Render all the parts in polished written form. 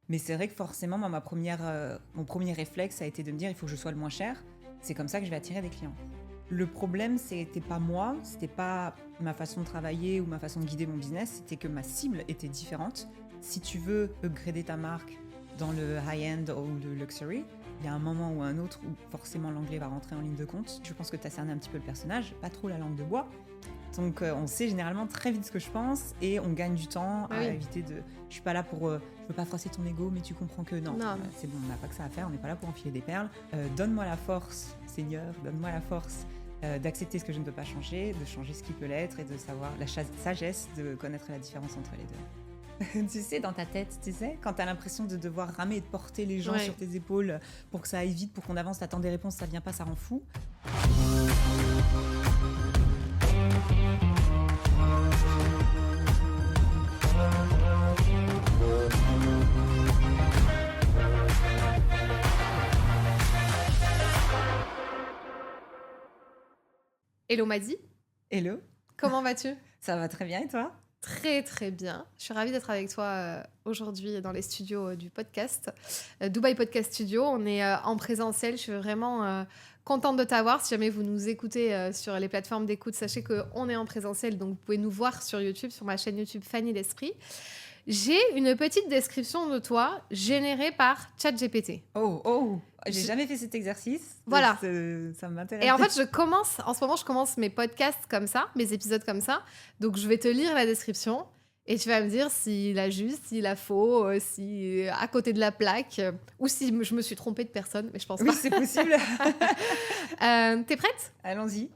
Mais c'est vrai que forcément, moi, mon premier réflexe a été de me dire il faut que je sois le moins cher. C'est comme ça que je vais attirer des clients. Le problème, c'était pas moi, c'était pas ma façon de travailler ou ma façon de guider mon business, c'était que ma cible était différente. Si tu veux upgrader ta marque dans le high-end ou le luxury, il y a un moment ou un autre où forcément l'anglais va rentrer en ligne de compte. Je pense que tu as cerné un petit peu le personnage, pas trop la langue de bois. Donc on sait généralement très vite ce que je pense et on gagne du temps à éviter de... Je suis pas là pour... je veux pas froisser ton ego, mais tu comprends que non. C'est bon, on n'a pas que ça à faire, on n'est pas là pour enfiler des perles. Donne-moi la force, Seigneur, donne-moi la force d'accepter ce que je ne peux pas changer, de changer ce qui peut l'être et de savoir la sagesse de connaître la différence entre les deux. Tu sais, dans ta tête, tu sais, quand t'as l'impression de devoir ramer et de porter les gens sur tes épaules pour que ça aille vite, pour qu'on avance, t'attends des réponses, ça vient pas, ça rend fou. Hello Maddy. Hello. Comment vas-tu? Ça va très bien et toi? Très très bien. Je suis ravie d'être avec toi aujourd'hui dans les studios du podcast, Dubaï Podcast Studio. On est en présentiel. Je suis vraiment contente de t'avoir. Si jamais vous nous écoutez sur les plateformes d'écoute, sachez qu'on est en présentiel. Donc vous pouvez nous voir sur YouTube, sur ma chaîne YouTube Fanny l'Esprit. J'ai une petite description de toi générée par ChatGPT. Oh, j'ai jamais fait cet exercice. Voilà. Ça m'intéresse. Et en fait, en ce moment, je commence mes podcasts comme ça, mes épisodes comme ça. Donc, je vais te lire la description et tu vas me dire s'il a juste, s'il a faux, si à côté de la plaque, ou si je me suis trompée de personne, mais je pense pas. Oui, c'est possible. T'es prête? Allons-y.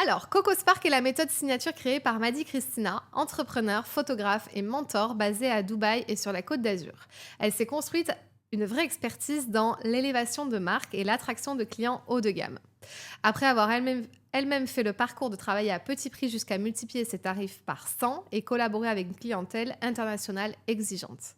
Alors, Coco Spark est la méthode signature créée par Maddy Christina, entrepreneur, photographe et mentor basée à Dubaï et sur la Côte d'Azur. Elle s'est construite une vraie expertise dans l'élévation de marque et l'attraction de clients haut de gamme. Après avoir elle-même fait le parcours de travailler à petit prix jusqu'à multiplier ses tarifs par 100 et collaborer avec une clientèle internationale exigeante.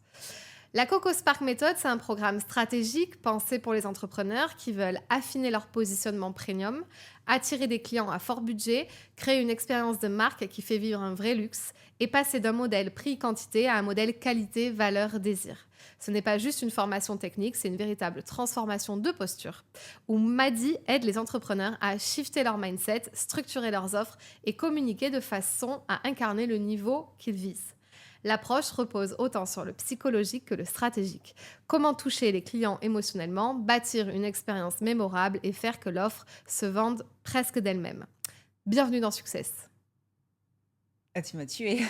La Coco Spark Method, c'est un programme stratégique pensé pour les entrepreneurs qui veulent affiner leur positionnement premium, attirer des clients à fort budget, créer une expérience de marque qui fait vivre un vrai luxe et passer d'un modèle prix-quantité à un modèle qualité-valeur-désir. Ce n'est pas juste une formation technique, c'est une véritable transformation de posture où Maddy aide les entrepreneurs à shifter leur mindset, structurer leurs offres et communiquer de façon à incarner le niveau qu'ils visent. L'approche repose autant sur le psychologique que le stratégique. Comment toucher les clients émotionnellement, bâtir une expérience mémorable et faire que l'offre se vende presque d'elle-même. Bienvenue dans Success. Ah, tu m'as tuée.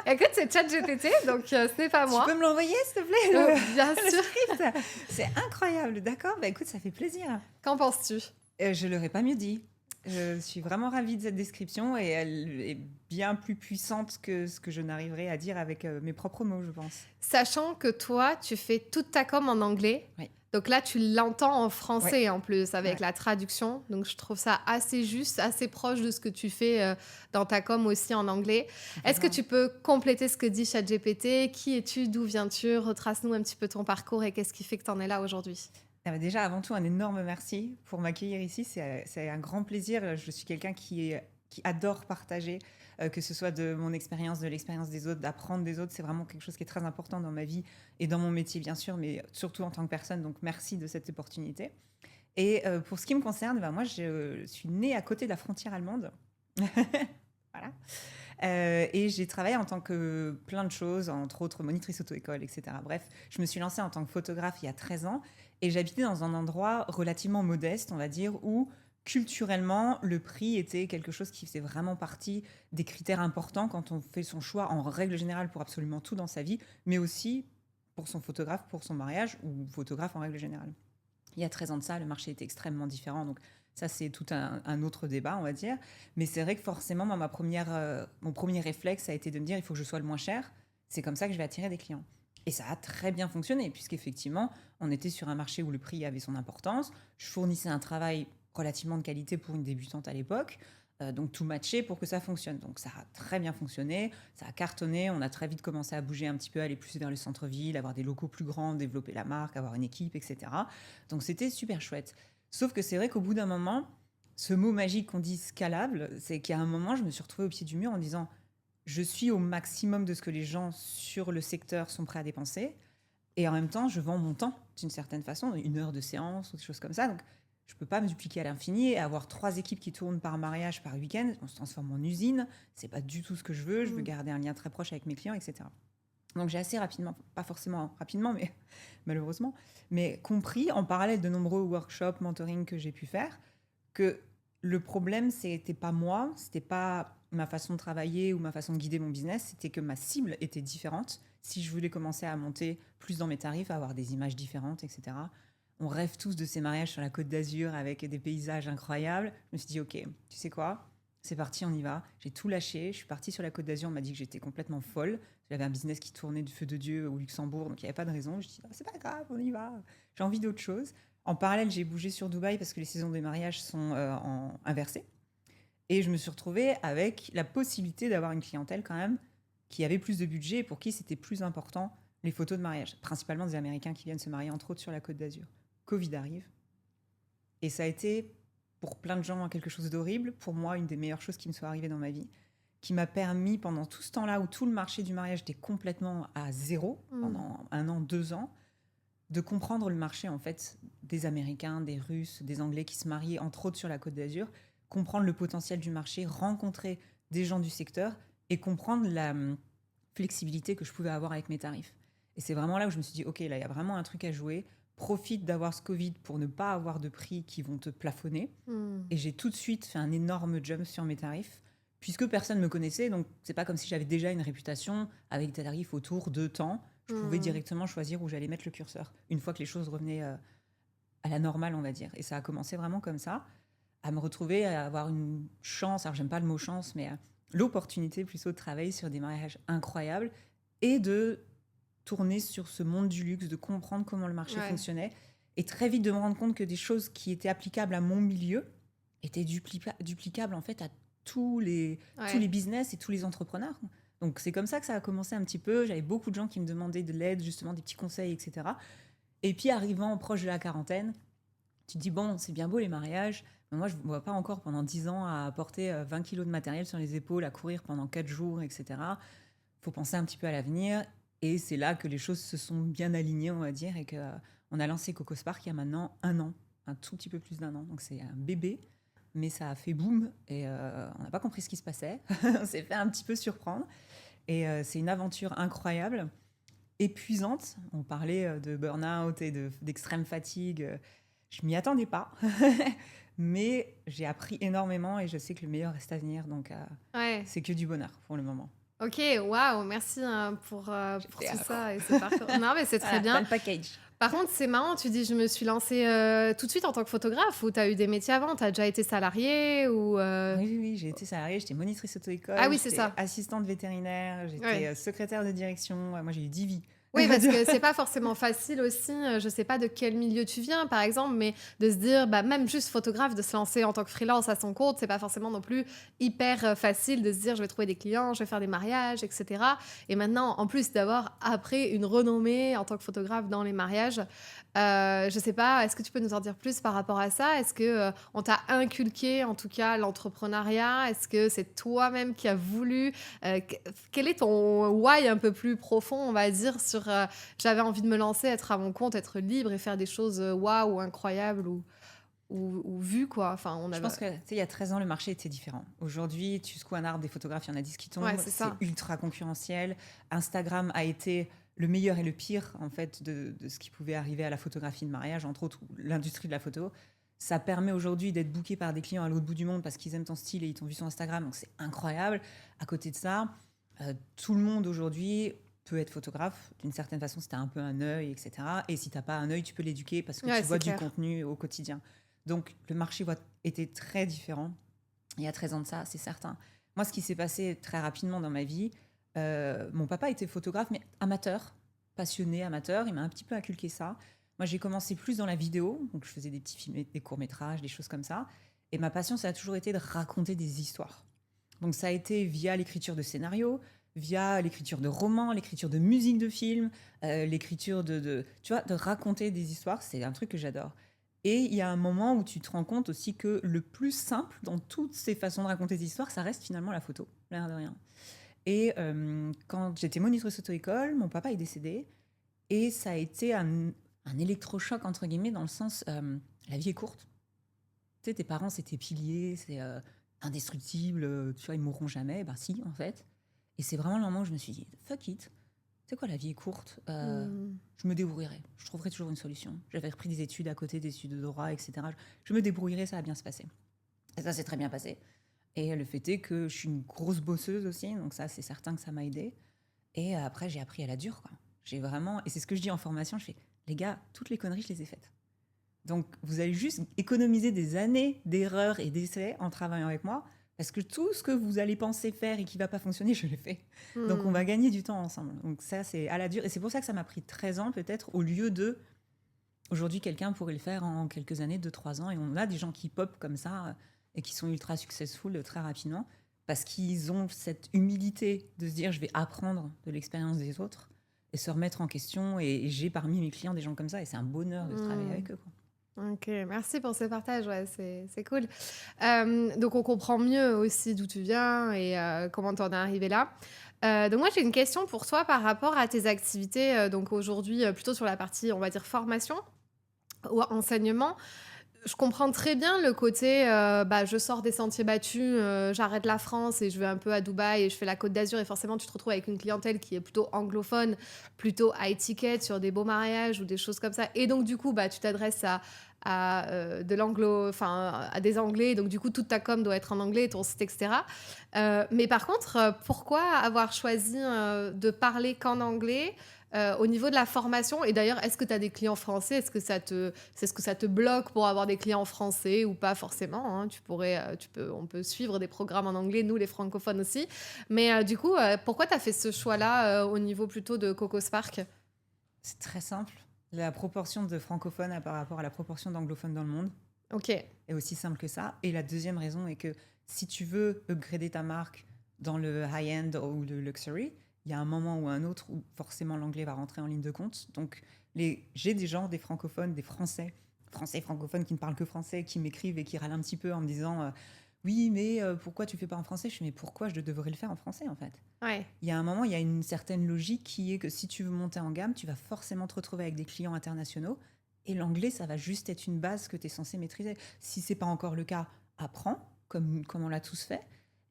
Écoute, c'est ChatGPT, donc ce n'est pas moi. Tu peux me l'envoyer, s'il te plaît, bien le sûr. script. C'est incroyable, d'accord. Bah écoute, ça fait plaisir. Qu'en penses-tu? Je l'aurais pas mieux dit. Je suis vraiment ravie de cette description et elle est bien plus puissante que ce que je n'arriverais à dire avec mes propres mots, je pense. Sachant que toi, tu fais toute ta com en anglais. Oui. Donc là, tu l'entends en français en plus avec Ouais. la traduction. Donc je trouve ça assez juste, assez proche de ce que tu fais dans ta com aussi en anglais. Est-ce que tu peux compléter ce que dit ChatGPT? Qui es-tu? D'où viens-tu? Retrace-nous un petit peu ton parcours et qu'est-ce qui fait que tu en es là aujourd'hui? Déjà, avant tout, un énorme merci pour m'accueillir ici. C'est un grand plaisir. Je suis quelqu'un qui adore partager, que ce soit de mon expérience, de l'expérience des autres, d'apprendre des autres. C'est vraiment quelque chose qui est très important dans ma vie et dans mon métier, bien sûr, mais surtout en tant que personne. Donc, merci de cette opportunité. Et pour ce qui me concerne, moi, je suis née à côté de la frontière allemande. Voilà. Et j'ai travaillé en tant que plein de choses, entre autres monitrice auto-école, etc. Bref, je me suis lancée en tant que photographe il y a 13 ans et j'habitais dans un endroit relativement modeste, on va dire, où culturellement, le prix était quelque chose qui faisait vraiment partie des critères importants quand on fait son choix en règle générale pour absolument tout dans sa vie, mais aussi pour son photographe, pour son mariage ou photographe en règle générale. Il y a 13 ans de ça, le marché était extrêmement différent, donc ça, c'est tout un autre débat, on va dire. Mais c'est vrai que forcément, moi, mon premier réflexe a été de me dire il faut que je sois le moins cher. C'est comme ça que je vais attirer des clients. Et ça a très bien fonctionné, puisqu'effectivement, on était sur un marché où le prix avait son importance. Je fournissais un travail relativement de qualité pour une débutante à l'époque. Donc tout matché pour que ça fonctionne. Donc ça a très bien fonctionné, ça a cartonné. On a très vite commencé à bouger un petit peu, aller plus vers le centre-ville, avoir des locaux plus grands, développer la marque, avoir une équipe, etc. Donc c'était super chouette. Sauf que c'est vrai qu'au bout d'un moment, ce mot magique qu'on dit scalable, c'est qu'à un moment, je me suis retrouvée au pied du mur en disant je suis au maximum de ce que les gens sur le secteur sont prêts à dépenser. Et en même temps, je vends mon temps d'une certaine façon, 1 heure de séance ou des choses comme ça. Donc, je ne peux pas me dupliquer à l'infini et avoir 3 équipes qui tournent par mariage, par week-end. On se transforme en usine. C'est pas du tout ce que je veux. Je veux Mm. garder un lien très proche avec mes clients, etc. Donc, j'ai assez rapidement, pas forcément rapidement, mais malheureusement, mais compris en parallèle de nombreux workshops, mentoring que j'ai pu faire, que le problème, c'était pas moi, c'était pas ma façon de travailler ou ma façon de guider mon business, c'était que ma cible était différente. Si je voulais commencer à monter plus dans mes tarifs, à avoir des images différentes, etc. On rêve tous de ces mariages sur la Côte d'Azur avec des paysages incroyables. Je me suis dit, ok, tu sais quoi? C'est parti, on y va. J'ai tout lâché. Je suis partie sur la Côte d'Azur. On m'a dit que j'étais complètement folle. J'avais un business qui tournait du feu de Dieu au Luxembourg, donc il n'y avait pas de raison. Je me suis dit, ah, c'est pas grave, on y va. J'ai envie d'autre chose. En parallèle, j'ai bougé sur Dubaï parce que les saisons des mariages sont inversées. Et je me suis retrouvée avec la possibilité d'avoir une clientèle quand même qui avait plus de budget et pour qui c'était plus important les photos de mariage. Principalement des Américains qui viennent se marier, entre autres, sur la Côte d'Azur. Covid arrive. Et ça a été, pour plein de gens, quelque chose d'horrible. Pour moi, une des meilleures choses qui me soit arrivée dans ma vie, qui m'a permis, pendant tout ce temps-là où tout le marché du mariage était complètement à zéro, pendant 1 an, 2 ans, de comprendre le marché, en fait, des Américains, des Russes, des Anglais qui se mariaient, entre autres, sur la Côte d'Azur, comprendre le potentiel du marché, rencontrer des gens du secteur et comprendre la flexibilité que je pouvais avoir avec mes tarifs. Et c'est vraiment là où je me suis dit, OK, là, il y a vraiment un truc à jouer. Profite d'avoir ce Covid pour ne pas avoir de prix qui vont te plafonner. Mm. Et j'ai tout de suite fait un énorme jump sur mes tarifs, puisque personne ne me connaissait. Donc, c'est pas comme si j'avais déjà une réputation avec des tarifs autour de temps. Je pouvais directement choisir où j'allais mettre le curseur, une fois que les choses revenaient à la normale, on va dire. Et ça a commencé vraiment comme ça, à me retrouver à avoir une chance, alors j'aime pas le mot chance, mais l'opportunité plutôt de travailler sur des mariages incroyables et de tourner sur ce monde du luxe, de comprendre comment le marché Ouais. fonctionnait et très vite de me rendre compte que des choses qui étaient applicables à mon milieu étaient duplicables en fait à tous les Ouais. business et tous les entrepreneurs. Donc c'est comme ça que ça a commencé un petit peu. J'avais beaucoup de gens qui me demandaient de l'aide, justement des petits conseils, etc. Et puis arrivant proche de la quarantaine, tu te dis, bon, c'est bien beau les mariages, mais moi je ne me vois pas encore pendant 10 ans à porter 20 kilos de matériel sur les épaules, à courir pendant 4 jours, etc. Il faut penser un petit peu à l'avenir. Et c'est là que les choses se sont bien alignées, on va dire, et qu'on a lancé Coco Spark il y a maintenant 1 an, un tout petit peu plus d'1 an. Donc c'est un bébé, mais ça a fait boum, et on n'a pas compris ce qui se passait. On s'est fait un petit peu surprendre. Et c'est une aventure incroyable, épuisante. On parlait de burn-out et d'extrême fatigue. Je m'y attendais pas. Mais j'ai appris énormément et je sais que le meilleur reste à venir. Donc, Ouais. c'est que du bonheur pour le moment. Ok, waouh, merci pour tout J'étais ça. Et c'est parfait. Non, mais c'est très voilà, bien. t'as le package. Par contre, c'est marrant, tu dis, je me suis lancée tout de suite en tant que photographe ou tu as eu des métiers avant? Tu as déjà été salariée ou Oui, j'ai été salariée, j'étais monitrice auto-école, Ah oui, c'est j'étais ça. assistante vétérinaire, j'étais Ouais. secrétaire de direction. Ouais, moi, j'ai eu 10 vies. Oui, parce que c'est pas forcément facile aussi. Je sais pas de quel milieu tu viens, par exemple, mais de se dire, bah, même juste photographe, de se lancer en tant que freelance à son compte, c'est pas forcément non plus hyper facile de se dire, je vais trouver des clients, je vais faire des mariages, etc. Et maintenant, en plus d'avoir après une renommée en tant que photographe dans les mariages, je sais pas, est-ce que tu peux nous en dire plus par rapport à ça? Est-ce que on t'a inculqué en tout cas l'entrepreneuriat? Est-ce que c'est toi-même qui as voulu? Quel est ton why un peu plus profond, on va dire, sur j'avais envie de me lancer, être à mon compte, être libre et faire des choses waouh, incroyables ou vues, quoi. Enfin, on Je avait... pense que, tu sais, il y a 13 ans, le marché était différent. Aujourd'hui, tu secoues un arbre des photographes, il y en a 10 qui Ouais, tombent, c'est c'est ça. ultra concurrentiel. Instagram a été le meilleur et le pire, en fait, de ce qui pouvait arriver à la photographie de mariage, entre autres, ou l'industrie de la photo. Ça permet aujourd'hui d'être booké par des clients à l'autre bout du monde parce qu'ils aiment ton style et ils t'ont vu sur Instagram, donc c'est incroyable. À côté de ça, tout le monde aujourd'hui peut être photographe. D'une certaine façon, si tu as un peu un œil, etc. Et si tu n'as pas un œil, tu peux l'éduquer parce que Ouais, tu vois c'est du clair. contenu au quotidien. Donc, le marché était très différent il y a 13 ans de ça, c'est certain. Moi, ce qui s'est passé très rapidement dans ma vie, mon papa était photographe, mais amateur, passionné, amateur. Il m'a un petit peu inculqué ça. Moi, j'ai commencé plus dans la vidéo, donc je faisais des petits films, des courts-métrages, des choses comme ça. Et ma passion, ça a toujours été de raconter des histoires. Donc, ça a été via l'écriture de scénarios, via l'écriture de romans, l'écriture de musique de films, l'écriture tu vois, de raconter des histoires. C'est un truc que j'adore. Et il y a un moment où tu te rends compte aussi que le plus simple dans toutes ces façons de raconter des histoires, ça reste finalement la photo, l'air de rien. Et quand j'étais monitrice auto-école, mon papa est décédé. Et ça a été un électrochoc, entre guillemets, dans le sens, la vie est courte. Tu sais, tes parents, c'est tes piliers, c'est indestructible, tu vois, ils mourront jamais. Ben si, en fait. Et c'est vraiment le moment où je me suis dit, fuck it. Tu sais quoi, la vie est courte. Je me débrouillerai. Je trouverai toujours une solution. J'avais repris des études à côté, des études de droit, etc. Je me débrouillerai, ça va bien se passer. Et ça s'est très bien passé. Et le fait est que je suis une grosse bosseuse aussi, donc ça, c'est certain que ça m'a aidée. Et après, j'ai appris à la dure, quoi. J'ai vraiment... Et c'est ce que je dis en formation, je fais, les gars, toutes les conneries, je les ai faites. Donc, vous allez juste économiser des années d'erreurs et d'essais en travaillant avec moi, parce que tout ce que vous allez penser faire et qui ne va pas fonctionner, je l'ai fait. Donc, on va gagner du temps ensemble. Donc, ça, c'est à la dure. Et c'est pour ça que ça m'a pris 13 ans, peut-être, au lieu de... Aujourd'hui, quelqu'un pourrait le faire en quelques années, 2-3 ans. Et on a des gens qui pop comme ça et qui sont ultra successful très rapidement, parce qu'ils ont cette humilité de se dire, je vais apprendre de l'expérience des autres et se remettre en question. Et j'ai parmi mes clients des gens comme ça, et c'est un bonheur de travailler avec eux, quoi. Ok, merci pour ce partage, ouais, c'est cool. Donc on comprend mieux aussi d'où tu viens et comment tu en es arrivé là. Donc moi j'ai une question pour toi par rapport à tes activités, donc aujourd'hui plutôt sur la partie on va dire formation ou enseignement. Je comprends très bien le côté, je sors des sentiers battus, j'arrête la France et je vais un peu à Dubaï et je fais la Côte d'Azur et forcément tu te retrouves avec une clientèle qui est plutôt anglophone, plutôt high ticket sur des beaux mariages ou des choses comme ça. Et donc du coup, tu t'adresses de l'anglo, enfin à des Anglais, donc du coup toute ta com doit être en anglais, ton site, etc. Mais par contre, pourquoi avoir choisi de parler qu'en anglais au niveau de la formation? Et d'ailleurs, est-ce que tu as des clients français? Est-ce que ça te bloque pour avoir des clients français ou pas forcément, hein? On peut suivre des programmes en anglais, nous les francophones aussi. Mais du coup, pourquoi tu as fait ce choix-là au niveau plutôt de Coco Spark? C'est très simple. La proportion de francophones par rapport à la proportion d'anglophones dans le monde Ok. est aussi simple que ça. Et la deuxième raison est que si tu veux upgrader ta marque dans le high-end ou le luxury, il y a un moment ou un autre où forcément l'anglais va rentrer en ligne de compte. Donc, j'ai des gens, des francophones, des français francophones qui ne parlent que français, qui m'écrivent et qui râlent un petit peu en me disant oui, mais pourquoi tu ne fais pas en français? Je fais, mais pourquoi je devrais le faire en français, en fait? Ouais. Il y a un moment, il y a une certaine logique qui est que si tu veux monter en gamme, tu vas forcément te retrouver avec des clients internationaux. Et l'anglais, ça va juste être une base que tu es censé maîtriser. Si ce n'est pas encore le cas, apprends, comme on l'a tous fait.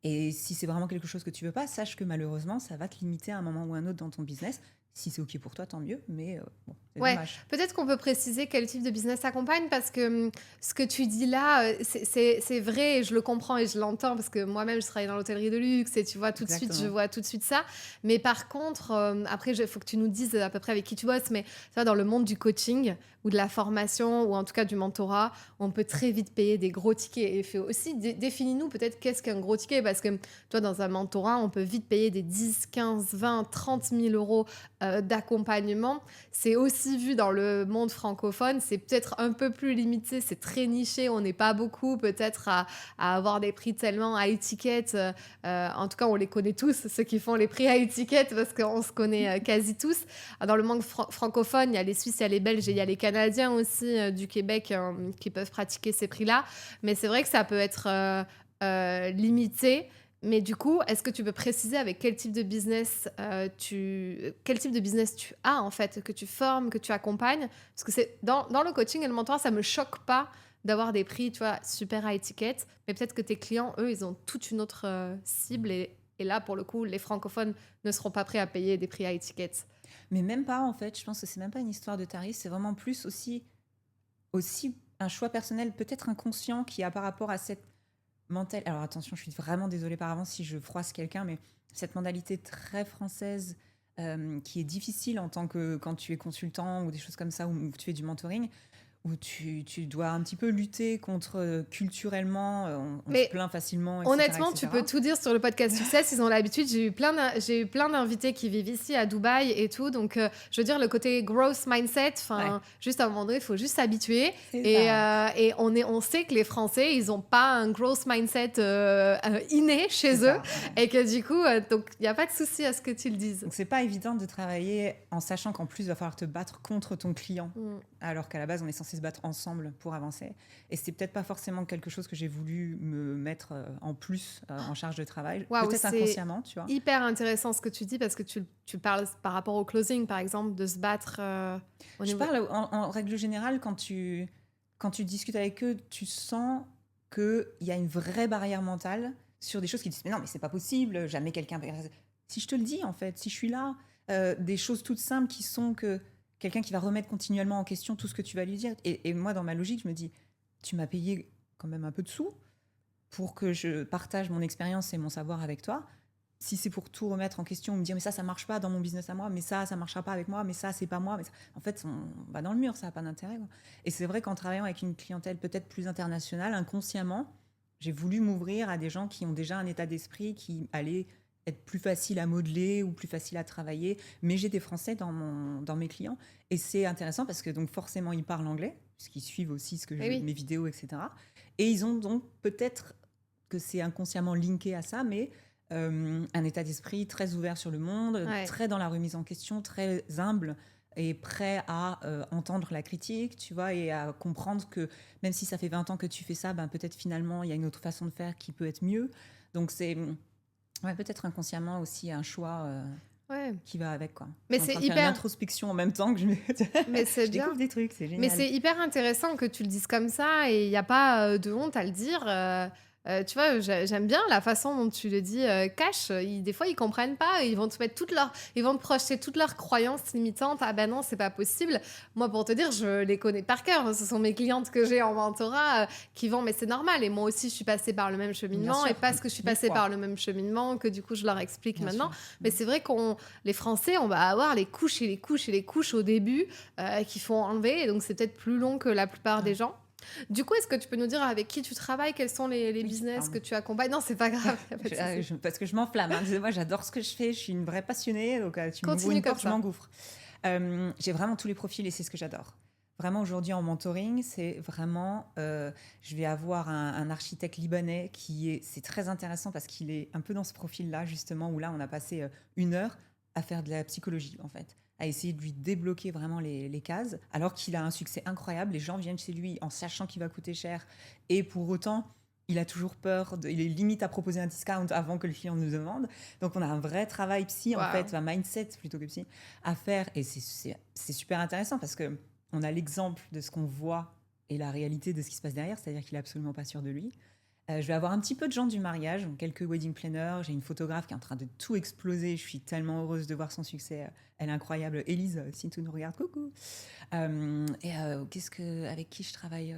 Et si c'est vraiment quelque chose que tu veux pas, sache que malheureusement, ça va te limiter à un moment ou un autre dans ton business. Si c'est OK pour toi, tant mieux, mais bon, c'est Ouais, dommage. peut-être qu'on peut préciser quel type de business t'accompagne parce que ce que tu dis là, c'est vrai et je le comprends et je l'entends parce que moi-même, je travaille dans l'hôtellerie de luxe et tu vois, tout de suite, je Exactement. vois tout de suite ça. Mais par contre, après, il faut que tu nous dises à peu près avec qui tu bosses, mais tu vois, dans le monde du coaching ou de la formation ou en tout cas du mentorat, on peut très vite payer des gros tickets. Et il faut aussi définis-nous peut-être qu'est-ce qu'un gros ticket parce que toi, dans un mentorat, on peut vite payer des 10, 15, 20, 30 000 euros d'accompagnement. C'est aussi vu dans le monde francophone, c'est peut-être un peu plus limité, c'est très niché, on n'est pas beaucoup peut-être à avoir des prix tellement high ticket. En tout cas, on les connaît tous, ceux qui font les prix high ticket, parce qu'on se connaît quasi tous. Dans le monde francophone, il y a les Suisses, il y a les Belges et il y a les Canadiens aussi du Québec qui peuvent pratiquer ces prix-là. Mais c'est vrai que ça peut être limité. Mais du coup, est-ce que tu peux préciser avec quel type de business tu as en fait, que tu formes, que tu accompagnes? Parce que c'est dans le coaching et le mentorat, ça me choque pas d'avoir des prix, tu vois, super high ticket. Mais peut-être que tes clients, eux, ils ont toute une autre cible et là, pour le coup, les francophones ne seront pas prêts à payer des prix high ticket. Mais même pas, en fait. Je pense que c'est même pas une histoire de tarif. C'est vraiment plus aussi un choix personnel, peut-être inconscient, qui a par rapport à cette mentalité. Alors attention, je suis vraiment désolée par avance si je froisse quelqu'un, mais cette mentalité très française qui est difficile en tant que quand tu es consultant ou des choses comme ça, ou tu fais du mentoring, où tu dois un petit peu lutter contre culturellement, on se plaint facilement, etc. Honnêtement, tu peux tout dire sur le podcast Success. Ils ont l'habitude. J'ai eu plein d'invités qui vivent ici à Dubaï et tout. Donc, je veux dire, le côté growth mindset, juste à un moment donné, il faut juste s'habituer. Et on sait que les Français, ils n'ont pas un growth mindset inné chez eux. Ça. Et que du coup, donc il n'y a pas de souci à ce que tu le dises. Donc, c'est pas évident de travailler en sachant qu'en plus, il va falloir te battre contre ton client. Alors qu'à la base, on est censé sait se battre ensemble pour avancer. Et c'est peut-être pas forcément quelque chose que j'ai voulu me mettre en plus en charge de travail. Waouh, Peut-être c'est inconsciemment, tu vois. hyper intéressant ce que tu dis parce que tu parles par rapport au closing, par exemple, de se battre au Je niveau. parle en règle générale, quand tu discutes avec eux, tu sens qu'il y a une vraie barrière mentale sur des choses qui disent mais non, mais c'est pas possible, jamais quelqu'un. Si je te le dis, en fait, si je suis là, des choses toutes simples qui sont que quelqu'un qui va remettre continuellement en question tout ce que tu vas lui dire. Et moi, dans ma logique, je me dis tu m'as payé quand même un peu de sous pour que je partage mon expérience et mon savoir avec toi. Si c'est pour tout remettre en question, me dire mais ça marche pas dans mon business à moi, mais ça marchera pas avec moi, mais ça c'est pas moi, en fait on va dans le mur, ça n'a pas d'intérêt, quoi. Et c'est vrai qu'en travaillant avec une clientèle peut-être plus internationale, inconsciemment, j'ai voulu m'ouvrir à des gens qui ont déjà un état d'esprit qui allait être plus facile à modeler ou plus facile à travailler, mais j'ai des Français dans mes clients et c'est intéressant parce que donc forcément ils parlent anglais puisqu'ils suivent aussi Eh oui. mes vidéos, etc. Et ils ont donc peut-être que c'est inconsciemment linké à ça, mais un état d'esprit très ouvert sur le monde, Ouais. très dans la remise en question, très humble et prêt à entendre la critique, tu vois, et à comprendre que même si ça fait 20 ans que tu fais ça, ben, peut-être finalement il y a une autre façon de faire qui peut être mieux. Donc c'est peut-être inconsciemment aussi un choix Ouais. qui va avec, quoi. Mais Je suis en c'est train de faire une hyper. introspection en même temps que Mais c'est je bien. découvre des trucs, c'est Mais génial. c'est hyper intéressant que tu le dises comme ça et il y a pas, de honte à le dire, tu vois, j'aime bien la façon dont tu le dis, cash. Des fois, ils comprennent pas, ils vont te projeter toutes leurs croyances limitantes. «Ah ben non, c'est pas possible». Moi, pour te dire, je les connais par cœur, hein. Ce sont mes clientes que j'ai en mentorat, qui vont mais c'est normal et moi aussi, je suis passée par le même Bien cheminement et sûr, parce que je suis 1000 passée fois, par le même cheminement que du coup, je leur explique bien maintenant. sûr. Mais c'est vrai qu'on les Français, on va avoir les couches et les couches et les couches au début, qu'il faut enlever et donc c'est peut-être plus long que la plupart des Ouais. gens. Du coup, est-ce que tu peux nous dire avec qui tu travailles? Quels sont les Oui, business que pardon. tu accompagnes? Non, c'est pas grave, y a pas de souci. Parce que je m'enflamme. Hein. Moi, j'adore ce que je fais. Je suis une vraie passionnée. Donc, tu m'ouvres Continue une comme porte, je ça. m'engouffre. J'ai vraiment tous les profils et c'est ce que j'adore. Vraiment, aujourd'hui, en mentoring, c'est vraiment... je vais avoir un architecte libanais c'est très intéressant parce qu'il est un peu dans ce profil-là, justement, où là, on a passé 1 heure à faire de la psychologie, en fait, à essayer de lui débloquer vraiment les cases, alors qu'il a un succès incroyable. Les gens viennent chez lui en sachant qu'il va coûter cher et pour autant il a toujours peur, il est limite à proposer un discount avant que le client nous demande. Donc on a un vrai travail psy, en Waouh. fait, un mindset plutôt que psy, à faire. Et c'est super intéressant parce que on a l'exemple de ce qu'on voit et la réalité de ce qui se passe derrière, c'est-à-dire qu'il est absolument pas sûr de lui. Je vais avoir un petit peu de gens du mariage, donc quelques wedding planners. J'ai une photographe qui est en train de tout exploser. Je suis tellement heureuse de voir son succès. Elle est incroyable. Élise, si tu nous regardes, coucou. Avec qui je travaille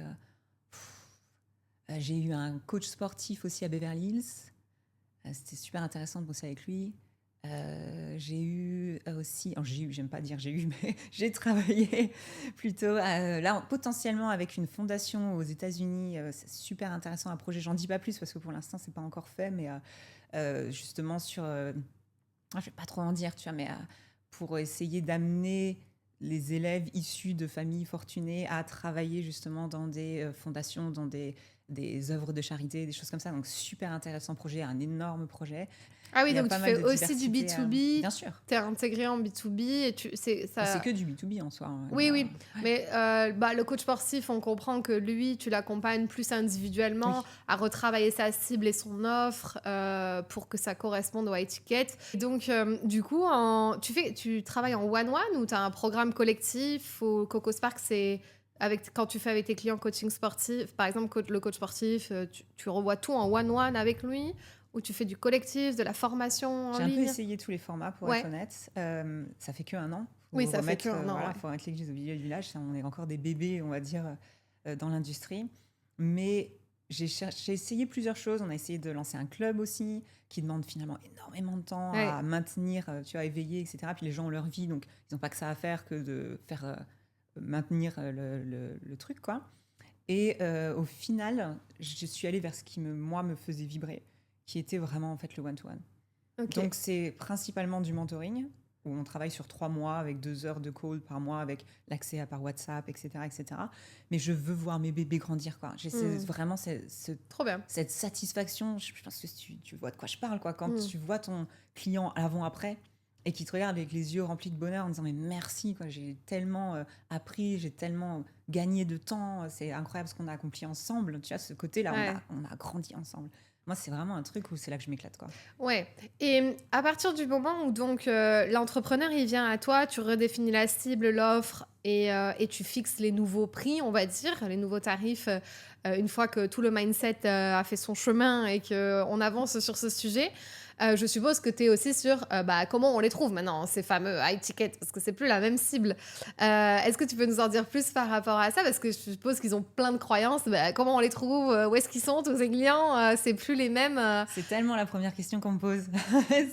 J'ai eu un coach sportif aussi à Beverly Hills. C'était super intéressant de bosser avec lui. J'ai eu aussi, j'aime pas dire j'ai eu, mais j'ai travaillé plutôt là potentiellement avec une fondation aux États-Unis. C'est super intéressant, un projet. J'en dis pas plus parce que pour l'instant c'est pas encore fait, mais justement sur, je vais pas trop en dire, tu vois, mais pour essayer d'amener les élèves issus de familles fortunées à travailler justement dans des fondations, dans des œuvres de charité, des choses comme ça. Donc super intéressant projet, un énorme projet. Ah oui, Il y a donc tu pas mal fais de aussi du diversité. B2B, Bien sûr. tu es intégré en B2B et c'est Et c'est ça. que du B2B en soi. Hein. Oui, oui, Ouais. mais le coach sportif, on comprend que lui, tu l'accompagnes plus individuellement Oui. à retravailler sa cible et son offre pour que ça corresponde aux étiquettes. Donc, du coup, tu travailles en one-one ou tu as un programme collectif au Coco Spark, c'est quand tu fais avec tes clients coaching sportif, par exemple, le coach sportif, tu revois tout en one-one avec lui ou tu fais du collectif, de la formation en J'ai un peu ligne? essayé tous les formats pour être Ouais, honnête. Ça fait que 1 an. oui, ça fait qu'un an, ouais. Faut remettre l'église au milieu du village. On est encore des bébés, on va dire, dans l'industrie. Mais j'ai essayé plusieurs choses. On a essayé de lancer un club aussi, qui demande finalement énormément de temps Ouais. à maintenir, tu vois, éveillé, etc. Puis les gens ont leur vie, donc ils n'ont pas que ça à faire que de faire maintenir le truc, quoi. Et au final, je suis allée vers ce qui, moi, me faisait vibrer, qui était vraiment, en fait, le one-to-one. Ok. Donc, c'est principalement du mentoring, où on travaille sur 3 mois avec 2 heures de call par mois, avec l'accès à par WhatsApp, etc., etc. Mais je veux voir mes bébés grandir, quoi. J'ai vraiment Trop bien. cette satisfaction. Je pense que tu vois de quoi je parle, quoi. Quand Mm. tu vois ton client avant-après, et qui te regardent avec les yeux remplis de bonheur en disant mais merci, quoi, j'ai tellement appris, j'ai tellement gagné de temps, c'est incroyable ce qu'on a accompli ensemble. Tu vois, ce côté-là, Ouais. on a grandi ensemble. Moi, c'est vraiment un truc où c'est là que je m'éclate, quoi. Ouais. Et à partir du moment où donc l'entrepreneur il vient à toi, tu redéfinis la cible, l'offre et tu fixes les nouveaux prix, on va dire, les nouveaux tarifs, une fois que tout le mindset a fait son chemin et qu'on avance sur ce sujet. Je suppose que tu es aussi sur comment on les trouve maintenant, ces fameux high tickets, parce que c'est plus la même cible. Est-ce que tu peux nous en dire plus par rapport à ça? Parce que je suppose qu'ils ont plein de croyances. Comment on les trouve? Où est-ce qu'ils sont, tous ces clients? C'est plus les mêmes. C'est tellement la première question qu'on me pose.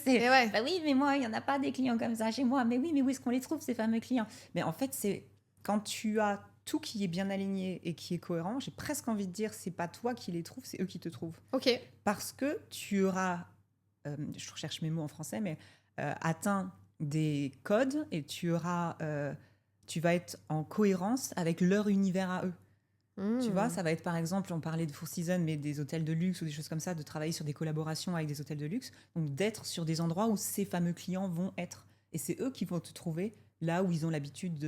C'est, Et ouais. bah oui, mais moi, il n'y en a pas des clients comme ça chez moi. Mais oui, mais où est-ce qu'on les trouve, ces fameux clients? Mais en fait, c'est quand tu as tout qui est bien aligné et qui est cohérent, j'ai presque envie de dire, c'est pas toi qui les trouves, c'est eux qui te trouvent. Ok. Parce que tu auras, je recherche mes mots en français, mais atteint des codes et tu vas être en cohérence avec leur univers à eux. Tu vois, ça va être par exemple, on parlait de Four Seasons, mais des hôtels de luxe ou des choses comme ça, de travailler sur des collaborations avec des hôtels de luxe, donc d'être sur des endroits où ces fameux clients vont être. Et c'est eux qui vont te trouver là où ils ont l'habitude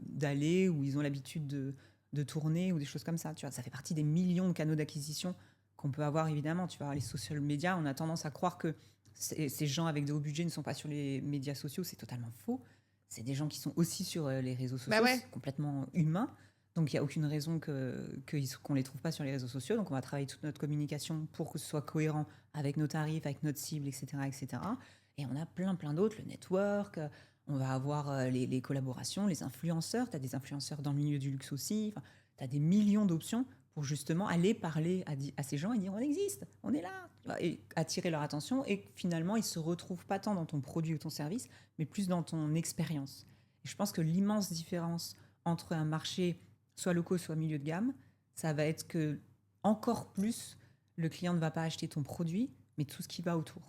d'aller, où ils ont l'habitude de tourner ou des choses comme ça. Tu vois, ça fait partie des millions de canaux d'acquisition qu'on peut avoir évidemment. Tu vois, les social médias, on a tendance à croire que ces gens avec de hauts budgets ne sont pas sur les médias sociaux, c'est totalement faux. C'est des gens qui sont aussi sur les réseaux sociaux, Bah ouais. c'est complètement humain. Donc, il n'y a aucune raison qu'on ne les trouve pas sur les réseaux sociaux. Donc, on va travailler toute notre communication pour que ce soit cohérent avec nos tarifs, avec notre cible, etc. etc. Et on a plein d'autres, le network, on va avoir les collaborations, les influenceurs. Tu as des influenceurs dans le milieu du luxe aussi. Enfin, tu as des millions d'options pour justement aller parler à ces gens et dire on existe, on est là, et attirer leur attention. Et finalement, ils ne se retrouvent pas tant dans ton produit ou ton service, mais plus dans ton expérience. Et je pense que l'immense différence entre un marché soit locaux, soit milieu de gamme, ça va être que encore plus, le client ne va pas acheter ton produit, mais tout ce qui va autour.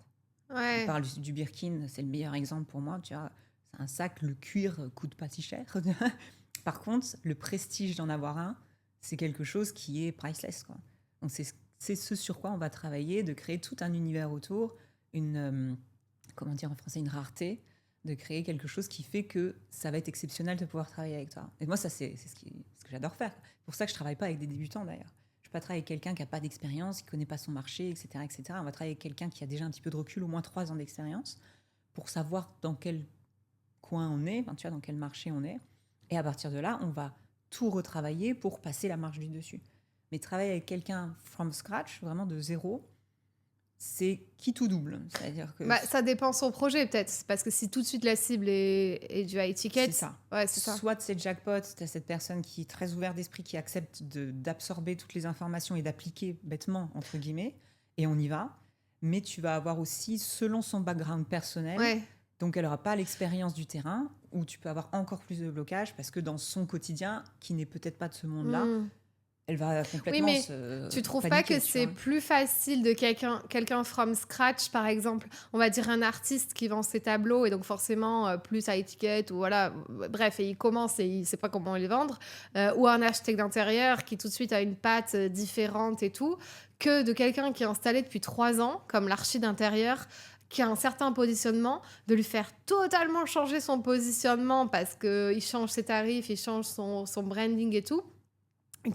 On Ouais. parle du Birkin, c'est le meilleur exemple pour moi. Tu vois, c'est un sac, le cuir coûte pas si cher. Par contre, le prestige d'en avoir un, c'est quelque chose qui est priceless, quoi. Donc c'est ce sur quoi on va travailler, de créer tout un univers autour, comment dire en français, une rareté, de créer quelque chose qui fait que ça va être exceptionnel de pouvoir travailler avec toi. Et moi, ça, c'est ce que j'adore faire. C'est pour ça que je ne travaille pas avec des débutants, d'ailleurs. Je ne vais pas travailler avec quelqu'un qui n'a pas d'expérience, qui ne connaît pas son marché, etc., etc. On va travailler avec quelqu'un qui a déjà un petit peu de recul, au moins 3 ans d'expérience, pour savoir dans quel coin on est, enfin, tu vois, dans quel marché on est. Et à partir de là, on va tout retravailler pour passer la marche du dessus. Mais travailler avec quelqu'un from scratch, vraiment de zéro, c'est qui tout double. C'est-à-dire que Ça dépend son projet, peut-être. Parce que si tout de suite la cible est du high ticket. c'est ça. Ouais, c'est ça. Soit c'est jackpot, tu as cette personne qui est très ouverte d'esprit, qui accepte d'absorber toutes les informations et d'appliquer bêtement, entre guillemets, et on y va. Mais tu vas avoir aussi, selon son background personnel, Ouais. donc elle n'aura pas l'expérience du terrain, où tu peux avoir encore plus de blocage, parce que dans son quotidien, qui n'est peut-être pas de ce monde-là, Hmm. elle va Oui, complètement mais se tu trouves pas paniquer, que tu c'est vois. plus facile de quelqu'un from scratch, par exemple, on va dire un artiste qui vend ses tableaux et donc forcément plus à étiquette ou voilà, bref, et il commence et il sait pas comment les vendre, ou un architecte d'intérieur qui tout de suite a une patte différente et tout, que de quelqu'un qui est installé depuis 3 ans, comme l'archi d'intérieur, qui a un certain positionnement, de lui faire totalement changer son positionnement parce qu'il change ses tarifs, il change son branding et tout.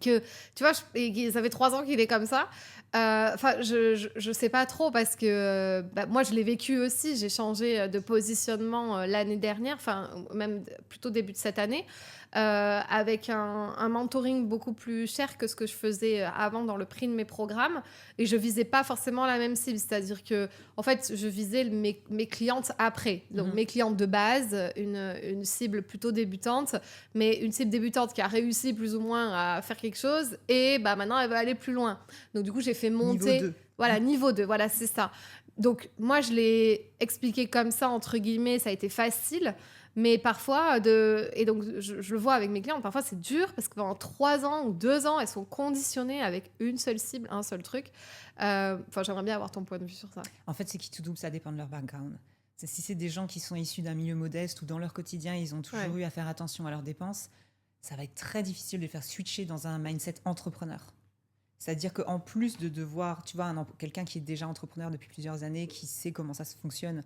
Que tu vois, ça fait 3 ans qu'il est comme ça. Enfin, je sais pas trop parce que moi, je l'ai vécu aussi. J'ai changé de positionnement l'année dernière, enfin, même plutôt début de cette année, avec un mentoring beaucoup plus cher que ce que je faisais avant dans le prix de mes programmes. Et je visais pas forcément la même cible. C'est-à-dire que, en fait, je visais mes clientes après. Donc, mes clientes de base, une cible plutôt débutante, mais une cible débutante qui a réussi plus ou moins à faire quelque chose et maintenant elle va aller plus loin. Donc du coup, j'ai fait monter Niveau 2. voilà, niveau 2, voilà, c'est ça. Donc moi, je l'ai expliqué comme ça entre guillemets, ça a été facile, mais parfois et donc je le vois avec mes clients, parfois c'est dur parce que pendant 3 ans ou 2 ans, elles sont conditionnées avec une seule cible, un seul truc. Enfin, j'aimerais bien avoir ton point de vue sur ça. En fait, c'est qui tout double, ça dépend de leur background. Si c'est des gens qui sont issus d'un milieu modeste ou dans leur quotidien, ils ont toujours eu à faire attention à leurs dépenses, ça va être très difficile de les faire switcher dans un mindset entrepreneur. C'est-à-dire qu'en plus de devoir, tu vois, quelqu'un qui est déjà entrepreneur depuis plusieurs années, qui sait comment ça se fonctionne,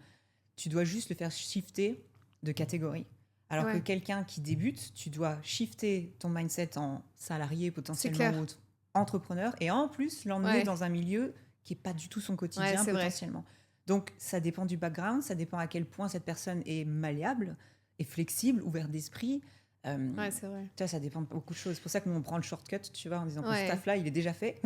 tu dois juste le faire shifter de catégorie. Alors que Ouais, quelqu'un qui débute, tu dois shifter ton mindset en salarié c'est potentiellement clair. ou entrepreneur et en plus l'emmener Ouais, dans un milieu qui n'est pas du tout son ouais, quotidien c'est vrai. potentiellement. Donc ça dépend du background, ça dépend à quel point cette personne est malléable, est flexible, ouverte d'esprit. Euh, Ouais, c'est vrai. tu vois, ça dépend de beaucoup de choses. C'est pour ça que nous on prend le shortcut, tu vois, en disant ton Ouais. staff là, il est déjà fait.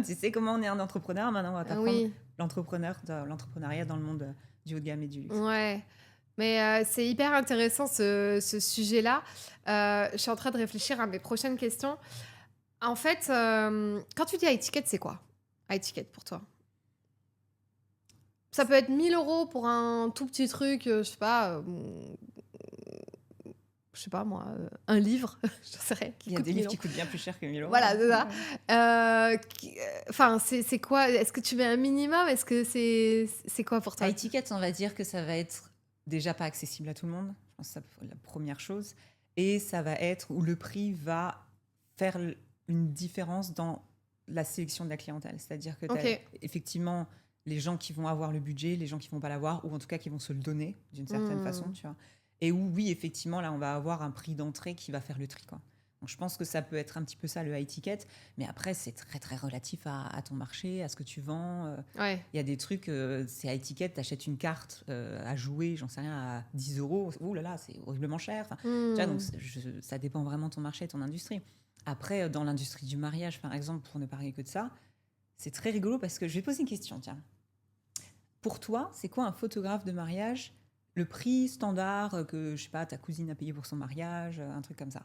Tu sais comment on est un entrepreneur, maintenant on va t'apprendre Oui, l'entrepreneuriat dans le monde du haut de gamme et du luxe. ouais. Mais c'est hyper intéressant ce sujet-là. Je suis en train de réfléchir à mes prochaines questions. En fait, quand tu dis high ticket, c'est quoi? High ticket pour toi? Ça peut être 1 000 € pour un tout petit truc, je sais pas moi, un livre, j'en sais rien, qui Il y a coûte des livres 1 000 qui €. coûtent bien plus cher que 1 000 euros, Voilà, hein. c'est ça. Ouais. Enfin, c'est quoi? Est-ce que tu mets un minimum? Est-ce que c'est quoi pour À toi? étiquette, on va dire que ça va être déjà pas accessible à tout le monde. Je pense que c'est la première chose. Et ça va être où le prix va faire une différence dans la sélection de la clientèle. C'est-à-dire que tu as OK. effectivement les gens qui vont avoir le budget, les gens qui vont pas l'avoir, ou en tout cas qui vont se le donner d'une certaine façon, Mmh. tu vois. Et où, oui, effectivement, là, on va avoir un prix d'entrée qui va faire le tri, quoi. Donc, je pense que ça peut être un petit peu ça, le high ticket. Mais après, c'est très, très relatif à ton marché, à ce que tu vends. Ouais. Il y a des trucs, c'est high ticket, tu achètes une carte à jouer, j'en sais rien, à 10 euros. Ouh là là, c'est horriblement cher. Enfin, tu vois, donc, Mmh. ça dépend vraiment de ton marché, de ton industrie. Après, dans l'industrie du mariage, par exemple, pour ne parler que de ça, c'est très rigolo parce que je vais poser une question, tiens. Pour toi, c'est quoi un photographe de mariage? Le prix standard que, je sais pas, ta cousine a payé pour son mariage, un truc comme ça.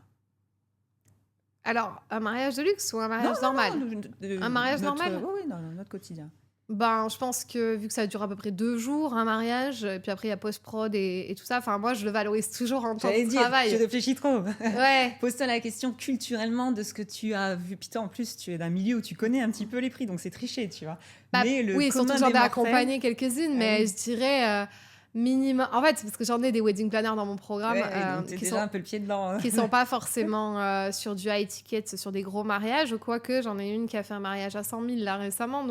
Alors, un mariage de luxe ou un Non, mariage non, normal? non, Un mariage notre, normal? ouais, ouais, dans notre quotidien. Ben, je pense que vu que ça dure à peu près 2 jours, un mariage, et puis après il y a post-prod et tout ça, enfin moi je le valorise toujours en temps de J'allais dire, tu travail. réfléchis trop. Ouais, Pose-toi la question culturellement de ce que tu as vu. Puis toi, en plus, tu es d'un milieu où tu connais un petit peu les prix, donc c'est triché, tu vois. bah, Mais le oui, surtout commun que j'en des ai mortels, accompagné quelques-unes, ah mais oui, je dirais, minimum en fait, parce que j'en ai des wedding planners dans mon programme, ouais, ouais, donc tu es qui déjà sont un peu le pied dedans, hein. qui sont pas forcément, sur du high ticket, sur des gros mariages, quoique j'en ai une qui a fait un mariage à 100 000 là récemment,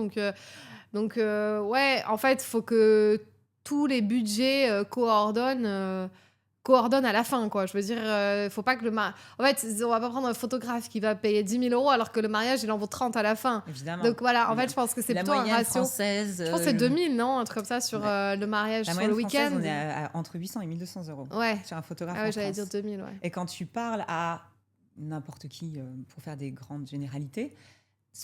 ouais, en fait, faut que tous les budgets, coordonnent à la fin, quoi. Je veux dire, faut pas que en fait, on va pas prendre un photographe qui va payer 10 000 € alors que le mariage, il en vaut 30 à la fin. Évidemment. Donc voilà, en fait, Évidemment. je pense que c'est La plutôt un moyenne ratio. française, Je pense que c'est 2 000, non? Un truc comme ça sur, ouais. le mariage La sur le moyenne française, week-end? on est entre 800 et 1 200 euros Ouais. sur un photographe Ah ouais, en j'allais dire France. 2 000, ouais. Et quand tu parles à n'importe qui, pour faire des grandes généralités,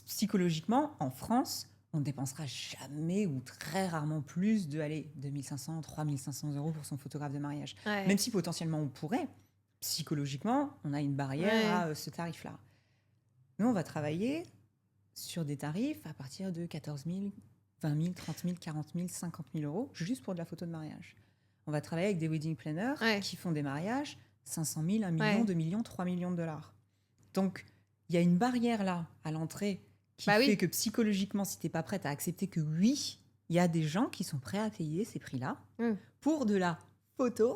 psychologiquement, en France, on ne dépensera jamais ou très rarement plus de, allez, 2500, 3500 euros pour son photographe de mariage. Ouais. Même si potentiellement on pourrait, psychologiquement, on a une barrière Ouais. à ce tarif-là. Nous, on va travailler sur des tarifs à partir de 14 000, 20 000, 30 000, 40 000, 50 000 euros, juste pour de la photo de mariage. On va travailler avec des wedding planners Ouais. qui font des mariages 500 000, 1 million, Ouais. 2 millions, 3 millions de dollars. Donc, il y a une barrière là, à l'entrée, qui Bah fait oui. que psychologiquement, si tu n'es pas prête à accepter que oui, il y a des gens qui sont prêts à payer ces prix-là Mmh. pour de la photo,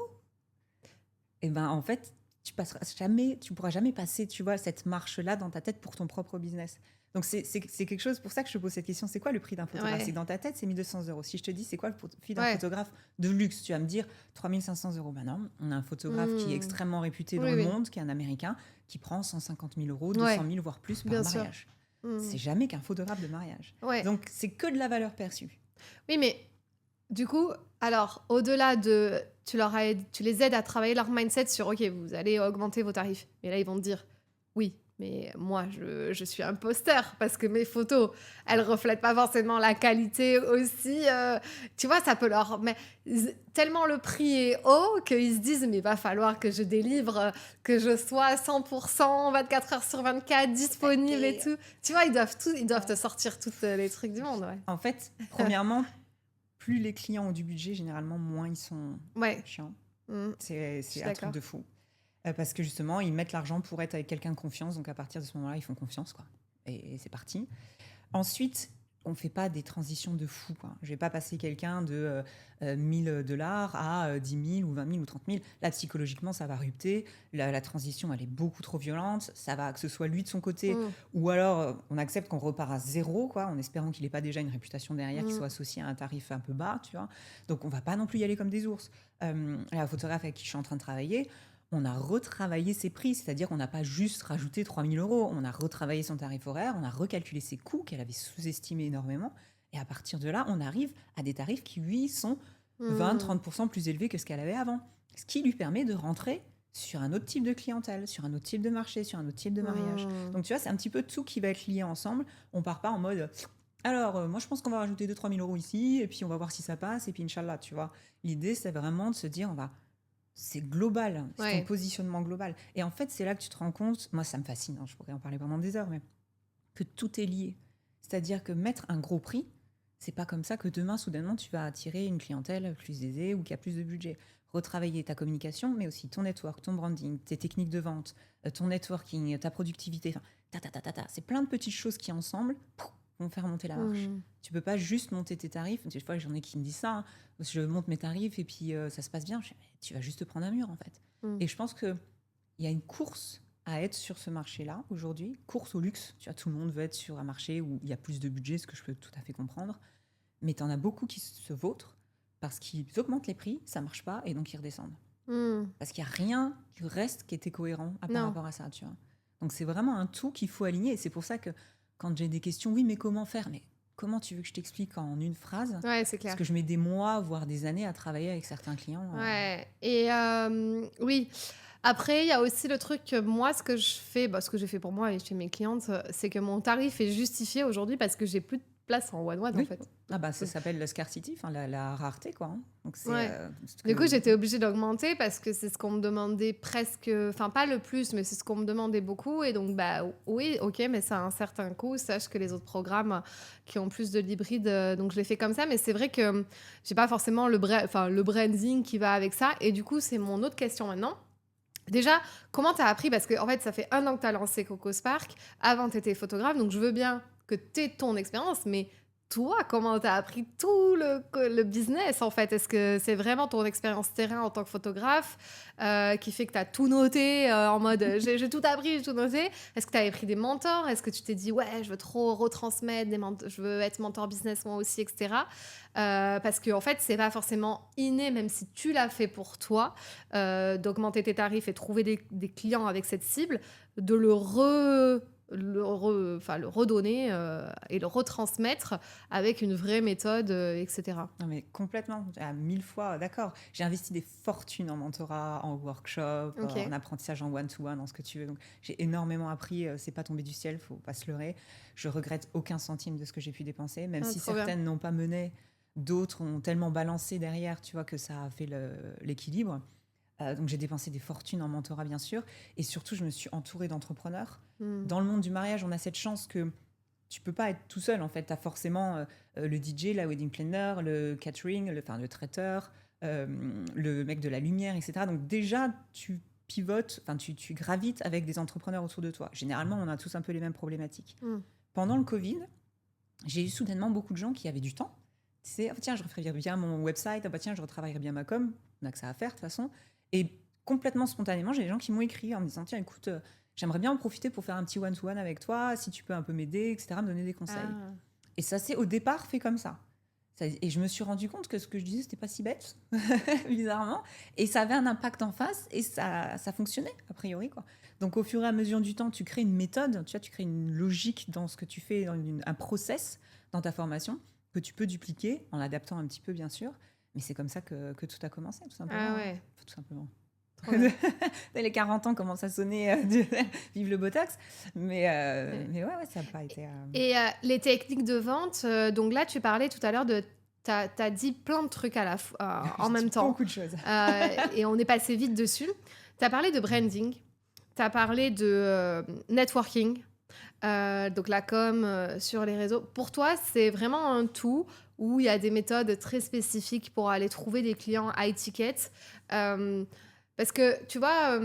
et ben en fait, tu pourras jamais passer, tu vois, cette marche-là dans ta tête pour ton propre business. Donc c'est quelque chose, pour ça que je te pose cette question, c'est quoi le prix d'un photographe? Ouais. C'est dans ta tête, c'est 1 200 euros. Si je te dis, c'est quoi le prix d'un Ouais. photographe de luxe? Tu vas me dire 3 500 euros. Ben non, on a un photographe qui est Mmh. extrêmement réputé dans Oui, le oui. monde, qui est un Américain, qui prend 150 000 euros, Ouais. 200 000, voire plus par Bien sûr. mariage. Mmh. C'est jamais qu'un photographe de mariage. Ouais. Donc c'est que de la valeur perçue. Oui, mais du coup, alors, au-delà de... Tu les aides à travailler leur mindset sur, OK, vous allez augmenter vos tarifs. Mais là, ils vont te dire, oui, mais moi, je suis imposteur parce que mes photos, elles reflètent pas forcément la qualité aussi. Tu vois, ça peut leur... Mais tellement le prix est haut qu'ils se disent, mais il va falloir que je délivre, que je sois à 100%, 24 heures sur 24, disponible et tout. Tu vois, ils doivent te sortir tous les trucs du monde, ouais. En fait, premièrement, plus les clients ont du budget, généralement, moins ils sont Ouais. chiants. Mmh. C'est suis un truc d'accord. de fou. Parce que justement, ils mettent l'argent pour être avec quelqu'un de confiance. Donc à partir de ce moment-là, ils font confiance, quoi. Et c'est parti. Ensuite, on fait pas des transitions de fou, quoi. Je vais pas passer quelqu'un de 1000 $ à 10 000 ou 20 000 ou 30 000. Là, psychologiquement, ça va rupter. La transition, elle est beaucoup trop violente. Ça va que ce soit lui de son côté, Mm. ou alors on accepte qu'on repart à zéro, quoi, en espérant qu'il n'ait pas déjà une réputation derrière qui Mm. soit associée à un tarif un peu bas, tu vois. Donc, on va pas non plus y aller comme des ours. La photographe avec qui je suis en train de travailler, on a retravaillé ses prix, c'est-à-dire qu'on n'a pas juste rajouté 3 000 €, on a retravaillé son tarif horaire, on a recalculé ses coûts qu'elle avait sous-estimés énormément, et à partir de là, on arrive à des tarifs qui, lui, sont 20-30% plus élevés que ce qu'elle avait avant, ce qui lui permet de rentrer sur un autre type de clientèle, sur un autre type de marché, sur un autre type de mariage. Mm. Donc tu vois, c'est un petit peu tout qui va être lié ensemble. On part pas en mode alors moi je pense qu'on va rajouter 2-3 000 € ici et puis on va voir si ça passe et puis Inch'Allah, tu vois. L'idée c'est vraiment de se dire c'est global, c'est ton Ouais. positionnement global. Et en fait, c'est là que tu te rends compte, moi ça me fascine, hein, je pourrais en parler pendant des heures, mais que tout est lié. C'est-à-dire que mettre un gros prix, c'est pas comme ça que demain, soudainement, tu vas attirer une clientèle plus aisée ou qui a plus de budget. Retravailler ta communication, mais aussi ton network, ton branding, tes techniques de vente, ton networking, ta productivité, enfin, c'est plein de petites choses qui ensemble vont faire monter la marche. Mm. Tu peux pas juste monter tes tarifs. Des fois, j'en ai qui me disent ça, hein. Je monte mes tarifs et puis ça se passe bien. Je dis, mais tu vas juste te prendre un mur en fait. Mm. Et je pense qu'il y a une course à être sur ce marché-là aujourd'hui, course au luxe. Tu vois, tout le monde veut être sur un marché où il y a plus de budget, ce que je peux tout à fait comprendre. Mais tu en as beaucoup qui se vautrent parce qu'ils augmentent les prix, ça marche pas, et donc ils redescendent. Mm. Parce qu'il n'y a rien qui reste qui était cohérent par Non. rapport à ça, tu vois. Donc c'est vraiment un tout qu'il faut aligner. Et c'est pour ça que quand j'ai des questions, oui, mais comment faire? Mais comment tu veux que je t'explique en une phrase? Ouais, c'est clair. Parce que je mets des mois, voire des années à travailler avec certains clients. Ouais. Et oui. Après, il y a aussi le truc que moi, ce que je fais, ce que j'ai fait pour moi et chez mes clientes, c'est que mon tarif est justifié aujourd'hui parce que j'ai plus de place en one-one, en Oui. fait. Ah bah ça s'appelle la scarcity, enfin la rareté, quoi, hein. Donc c'est Ouais. ce Du que- coup, j'étais obligée d'augmenter parce que c'est ce qu'on me demandait presque, enfin pas le plus, mais c'est ce qu'on me demandait beaucoup. Et donc, bah oui, ok, mais ça a un certain coût. Sache que les autres programmes qui ont plus de l'hybride, donc je l'ai fait comme ça. Mais c'est vrai que j'ai pas forcément le branding qui va avec ça. Et du coup, c'est mon autre question maintenant. Déjà, comment tu as appris? Parce que en fait, ça fait 1 an que tu as lancé Coco Spark. Avant, tu étais photographe, donc je veux bien que tu aies ton expérience, mais toi, comment tu as appris tout le business, en fait? Est-ce que c'est vraiment ton expérience terrain en tant que photographe qui fait que tu as tout noté en mode j'ai tout appris, j'ai tout noté? Est-ce que tu avais pris des mentors? Est-ce que tu t'es dit ouais, je veux trop retransmettre, je veux être mentor business moi aussi, etc. Parce que en fait, c'est pas forcément inné, même si tu l'as fait pour toi, d'augmenter tes tarifs et trouver des clients avec cette cible, de le redonner et le retransmettre avec une vraie méthode, etc. Non mais complètement, à 1000 fois, d'accord. J'ai investi des fortunes en mentorat, en workshop, Ok. en apprentissage en one-to-one, en ce que tu veux. Donc j'ai énormément appris, c'est pas tombé du ciel, faut pas se leurrer. Je regrette aucun centime de ce que j'ai pu dépenser, même si Trop bien. certaines n'ont pas mené, d'autres ont tellement balancé derrière, tu vois, que ça a fait l'équilibre. Donc j'ai dépensé des fortunes en mentorat, bien sûr. Et surtout, je me suis entourée d'entrepreneurs. Mm. Dans le monde du mariage, on a cette chance que tu peux pas être tout seul, en fait. Tu as forcément le DJ, la wedding planner, le catering, le traiteur, le mec de la lumière, etc. Donc déjà, tu pivotes, tu gravites avec des entrepreneurs autour de toi. Généralement, on a tous un peu les mêmes problématiques. Mm. Pendant le Covid, j'ai eu soudainement beaucoup de gens qui avaient du temps. Tu sais, tiens, je referai bien mon website, tiens, je retravaillerai bien ma com. On a que ça à faire, de toute façon. Et complètement spontanément, j'ai des gens qui m'ont écrit en me disant, tiens, écoute, j'aimerais bien en profiter pour faire un petit one-to-one avec toi, si tu peux un peu m'aider, etc., me donner des conseils. Ah. Et ça s'est au départ fait comme ça. Et je me suis rendu compte que ce que je disais, c'était pas si bête, bizarrement. Et ça avait un impact en face et ça fonctionnait, a priori, quoi. Donc, au fur et à mesure du temps, tu crées une méthode, tu vois, tu crées une logique dans ce que tu fais, un process dans ta formation que tu peux dupliquer en l'adaptant un petit peu, bien sûr. Mais c'est comme ça que tout a commencé, tout simplement. Ah ouais. Enfin, tout simplement. Trop bien. Les 40 ans commencent à sonner vive le Botox. Mais ouais, ça n'a pas été... Et les techniques de vente, donc là, tu parlais tout à l'heure de... T'as dit plein de trucs à la en J'ai même dit temps. beaucoup de choses. Et on est passé vite dessus. T'as parlé de branding, t'as parlé de networking, donc la com sur les réseaux. Pour toi, c'est vraiment un tout où il y a des méthodes très spécifiques pour aller trouver des clients high ticket. Parce que, tu vois,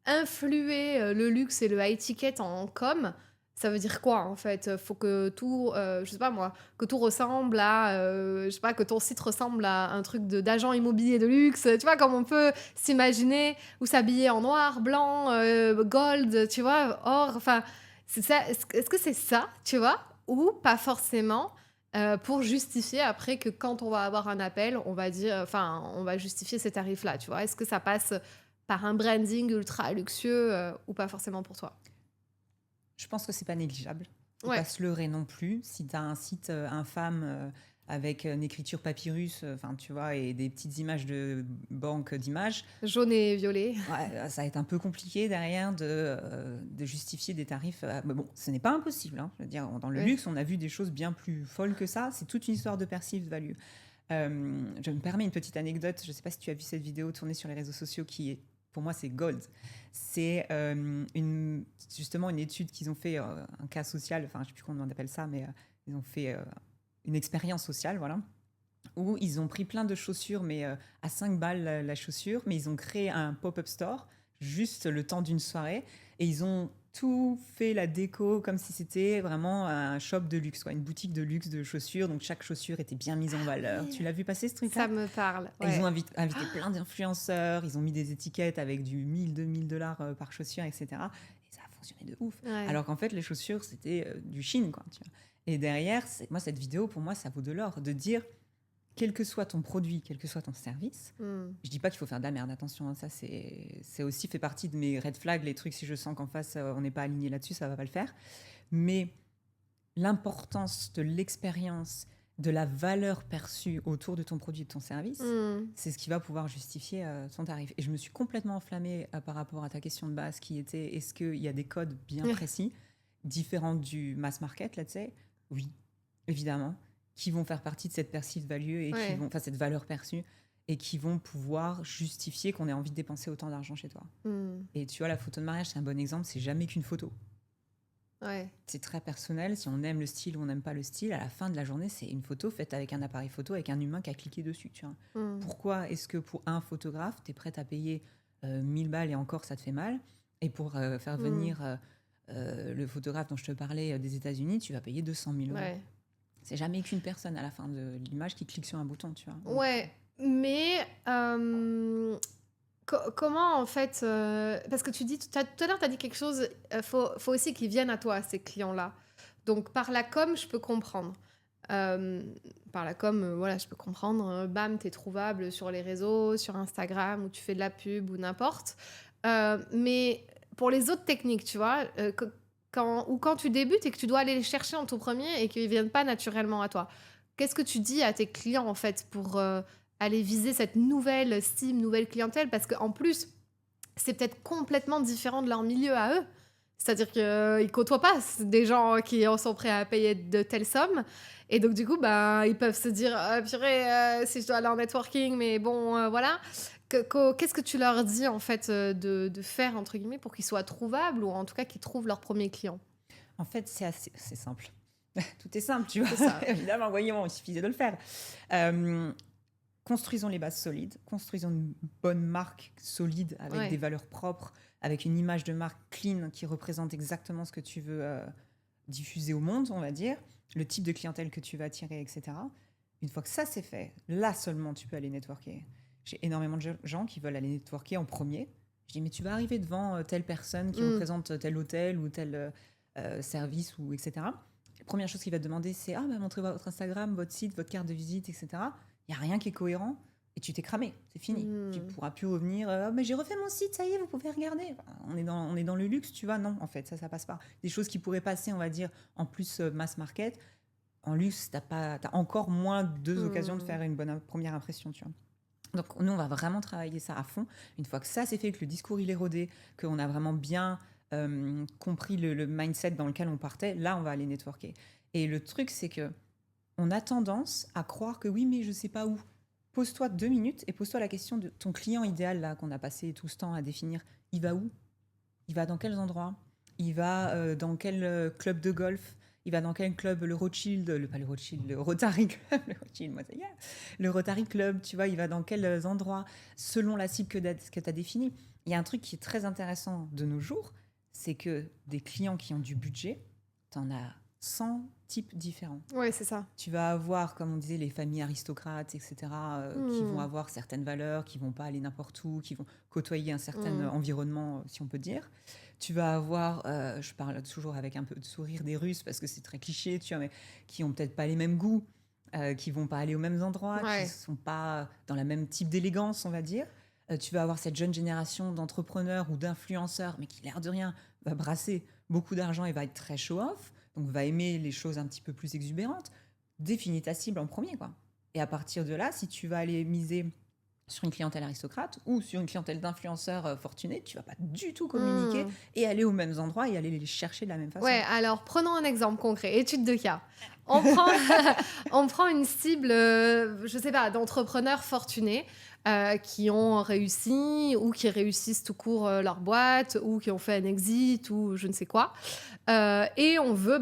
influer le luxe et le high ticket en com, Ça veut dire quoi en fait? Faut que tout, je sais pas moi, que tout ressemble à, je sais pas, que ton site ressemble à un truc d'agent immobilier de luxe, tu vois? Comme on peut s'imaginer ou s'habiller en noir, blanc, gold, tu vois? Or, enfin, c'est ça. Est-ce que c'est ça, tu vois? Ou pas forcément, pour justifier après que quand on va avoir un appel, on va dire, enfin, on va justifier ces tarifs-là, tu vois? Est-ce que ça passe par un branding ultra luxueux, ou pas forcément pour toi? Je pense que c'est pas négligeable. Faut pas Ouais. se leurrer non plus. Si tu as un site infâme avec une écriture papyrus, enfin tu vois, et des petites images de banque d'images, Jaune et violet. ouais, ça va être un peu compliqué derrière de justifier des tarifs. Mais bon, ce n'est pas impossible, hein. Je veux dire, dans le Ouais. luxe, on a vu des choses bien plus folles que ça. C'est toute une histoire de perceived value. Je me permets une petite anecdote. Je ne sais pas si tu as vu cette vidéo tournée sur les réseaux sociaux qui est, pour moi, c'est gold. C'est justement une étude qu'ils ont fait, un cas social, enfin, je ne sais plus comment on appelle ça, mais ils ont fait une expérience sociale, voilà, où ils ont pris plein de chaussures, mais à 5 balles la chaussure, mais ils ont créé un pop-up store juste le temps d'une soirée et ils ont tout fait la déco comme si c'était vraiment un shop de luxe, quoi, une boutique de luxe de chaussures. Donc chaque chaussure était bien mise en Ah valeur. ouais! Tu l'as vu passer ce Ça truc-là? me parle, Et ils ont ouais. invité plein d'influenceurs, ils ont mis des étiquettes avec du 1000, 2000 $ par chaussure, etc. Et ça a fonctionné de ouf. Ouais. Alors qu'en fait, les chaussures, c'était du Chine, quoi. Tu vois. Et derrière, moi, cette vidéo, pour moi, ça vaut de l'or. De dire, quel que soit ton produit, quel que soit ton service, Mmh. je dis pas qu'il faut faire de la merde, attention, hein, ça c'est aussi fait partie de mes red flags, les trucs, si je sens qu'en face, on n'est pas aligné là-dessus, ça va pas le faire. Mais l'importance de l'expérience, de la valeur perçue autour de ton produit et de ton service, Mmh. c'est ce qui va pouvoir justifier ton tarif. Et je me suis complètement enflammée par rapport à ta question de base qui était est-ce qu'il y a des codes bien précis, différents du mass market, là, tu sais? Oui, évidemment, qui vont faire partie de cette perceived value et qui Ouais. vont, enfin, cette valeur perçue et qui vont pouvoir justifier qu'on ait envie de dépenser autant d'argent chez toi. Mmh. Et tu vois, la photo de mariage, c'est un bon exemple, c'est jamais qu'une photo. Ouais. C'est très personnel. Si on aime le style ou on n'aime pas le style, à la fin de la journée, c'est une photo faite avec un appareil photo, avec un humain qui a cliqué dessus. Tu vois. Mmh. Pourquoi est-ce que pour un photographe, tu es prête à payer 1000 balles et encore ça te fait mal? Et pour faire Mmh. venir le photographe dont je te parlais des États-Unis, tu vas payer 200 000 euros. Ouais. C'est jamais qu'une personne à la fin de l'image qui clique sur un bouton. Tu vois. Donc, Ouais, mais comment en fait, parce que tu dis tout à l'heure, tu as dit quelque chose, faut aussi qu'ils viennent à toi, ces clients-là. Donc par la com, je peux comprendre. Par la com, voilà, je peux comprendre, bam, tu es trouvable sur les réseaux, sur Instagram, ou tu fais de la pub ou n'importe. Mais pour les autres techniques, tu vois, quand tu débutes et que tu dois aller les chercher en tout premier et qu'ils viennent pas naturellement à toi, qu'est-ce que tu dis à tes clients, en fait, pour, aller viser cette nouvelle cible, nouvelle clientèle? Parce qu'en plus, c'est peut-être complètement différent de leur milieu à eux. C'est-à-dire qu'ils côtoient pas des gens qui en sont prêts à payer de telles sommes. Et donc, du coup, bah, ils peuvent se dire ah, purée, si je dois aller en networking, mais bon, voilà. Qu'est-ce que tu leur dis, en fait, de faire, entre guillemets, pour qu'ils soient trouvables ou en tout cas qu'ils trouvent leur premier client? en fait, c'est simple. Tout est simple, tu vois. C'est ça. Évidemment, voyons, il suffisait de le faire. Euh, Construisons les bases solides, construisons une bonne marque solide avec Ouais. des valeurs propres, avec une image de marque clean qui représente exactement ce que tu veux diffuser au monde, on va dire, le type de clientèle que tu vas attirer, etc. Une fois que ça c'est fait, là seulement tu peux aller networker. J'ai énormément de gens qui veulent aller networker en premier. Je dis mais tu vas arriver devant telle personne qui Mm. représente tel hôtel ou tel service ou etc. La première chose qu'il va te demander c'est ah bah, montrez votre Instagram, votre site, votre carte de visite, etc. Il n'y a rien qui est cohérent et tu t'es cramé, c'est fini. Tu ne Mm. pourras plus revenir. Ah, mais j'ai refait mon site, ça y est, vous pouvez regarder. Enfin, on est dans le luxe, tu vois. Non, en fait, ça passe pas. Des choses qui pourraient passer, on va dire, en plus mass market. En luxe, t'as encore moins deux occasions de Mm. faire une bonne première impression, tu vois. Donc, nous, on va vraiment travailler ça à fond. Une fois que ça c'est fait, que le discours il est rodé, qu'on a vraiment bien compris le mindset dans lequel on partait, là, on va aller networker. Et le truc, c'est que on a tendance à croire que oui, mais je sais pas où. Pose-toi 2 minutes et pose-toi la question de ton client idéal là qu'on a passé tout ce temps à définir. Il va où? Il va dans quels endroits? Il va dans quel club de golf? Il va dans quel club? Le Rothschild, pas le Rothschild, le Rotary Club, le Rothschild, moi ça y est. Le Rotary Club, tu vois, il va dans quels endroits selon la cible que tu as définie. Il y a un truc qui est très intéressant de nos jours, c'est que des clients qui ont du budget, tu en as 100 types différents. Ouais, c'est ça. Tu vas avoir, comme on disait, les familles aristocrates, etc., qui vont avoir certaines valeurs, qui vont pas aller n'importe où, qui vont côtoyer un certain environnement, si on peut dire. Tu vas avoir, je parle toujours avec un peu de sourire, des Russes, parce que c'est très cliché, tu vois, mais qui ont peut-être pas les mêmes goûts, qui vont pas aller aux mêmes endroits, Ouais. qui sont pas dans le même type d'élégance, on va dire. Tu vas avoir cette jeune génération d'entrepreneurs ou d'influenceurs, mais qui, l'air de rien, va brasser beaucoup d'argent et va être très show-off, donc va aimer les choses un petit peu plus exubérantes. Définis ta cible en premier, quoi. Et à partir de là, si tu vas aller miser sur une clientèle aristocrate ou sur une clientèle d'influenceurs fortunés, tu vas pas du tout communiquer et aller aux mêmes endroits et aller les chercher de la même façon. Ouais, alors prenons un exemple concret, étude de cas. On prend, on prend une cible, je sais pas, d'entrepreneurs fortunés qui ont réussi ou qui réussissent tout court leur boîte ou qui ont fait un exit ou je ne sais quoi. Et on veut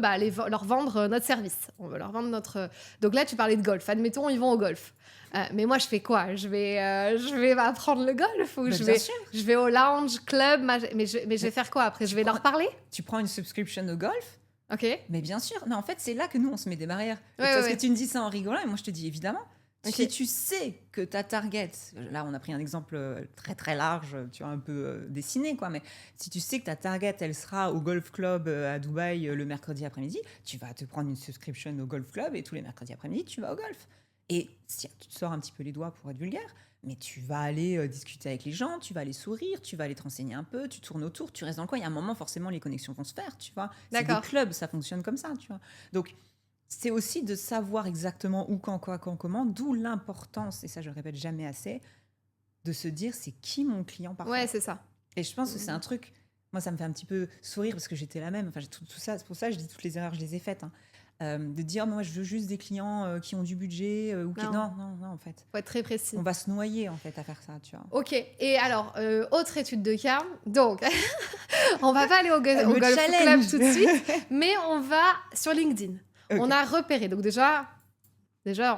leur vendre notre service. On veut leur vendre notre... Donc là, tu parlais de golf. Admettons, ils vont au golf. Mais moi, je fais quoi? Je vais apprendre le golf ou je vais au lounge, club, mais je vais faire quoi après? Je vais leur parler? Tu prends une subscription au golf? Ok. Mais bien sûr. Non, en fait, c'est là que nous, on se met des barrières. Ouais, parce ouais. que tu me dis ça en rigolant et moi, je te dis évidemment. Ok. Si tu sais que ta target, là on a pris un exemple très très large, tu vois, un peu dessiné quoi, mais si tu sais que ta target elle sera au golf club à Dubaï le mercredi après-midi, tu vas te prendre une subscription au golf club et tous les mercredis après-midi tu vas au golf. Et si tu te sors un petit peu les doigts pour être vulgaire, mais tu vas aller discuter avec les gens, tu vas aller sourire, tu vas aller te renseigner un peu, tu tournes autour, tu restes dans le coin. Il y a un moment forcément les connexions vont se faire, tu vois. C'est des clubs, ça fonctionne comme ça, tu vois. Donc c'est aussi de savoir exactement où, quand, quoi, quand, comment, d'où l'importance, et ça je le répète jamais assez, de se dire c'est qui mon client parfois. Ouais, c'est ça. Et je pense que c'est un truc, moi ça me fait un petit peu sourire parce que j'étais la même, enfin tout ça, c'est pour ça que je dis toutes les erreurs, je les ai faites. De dire moi je veux juste des clients qui ont du budget ou qui... Non, en fait. Faut être très précis. On va se noyer en fait à faire ça, tu vois. Ok, et alors, autre étude de cas, donc on va pas aller au golf club tout de suite, mais on va sur LinkedIn. Okay. On a repéré, donc déjà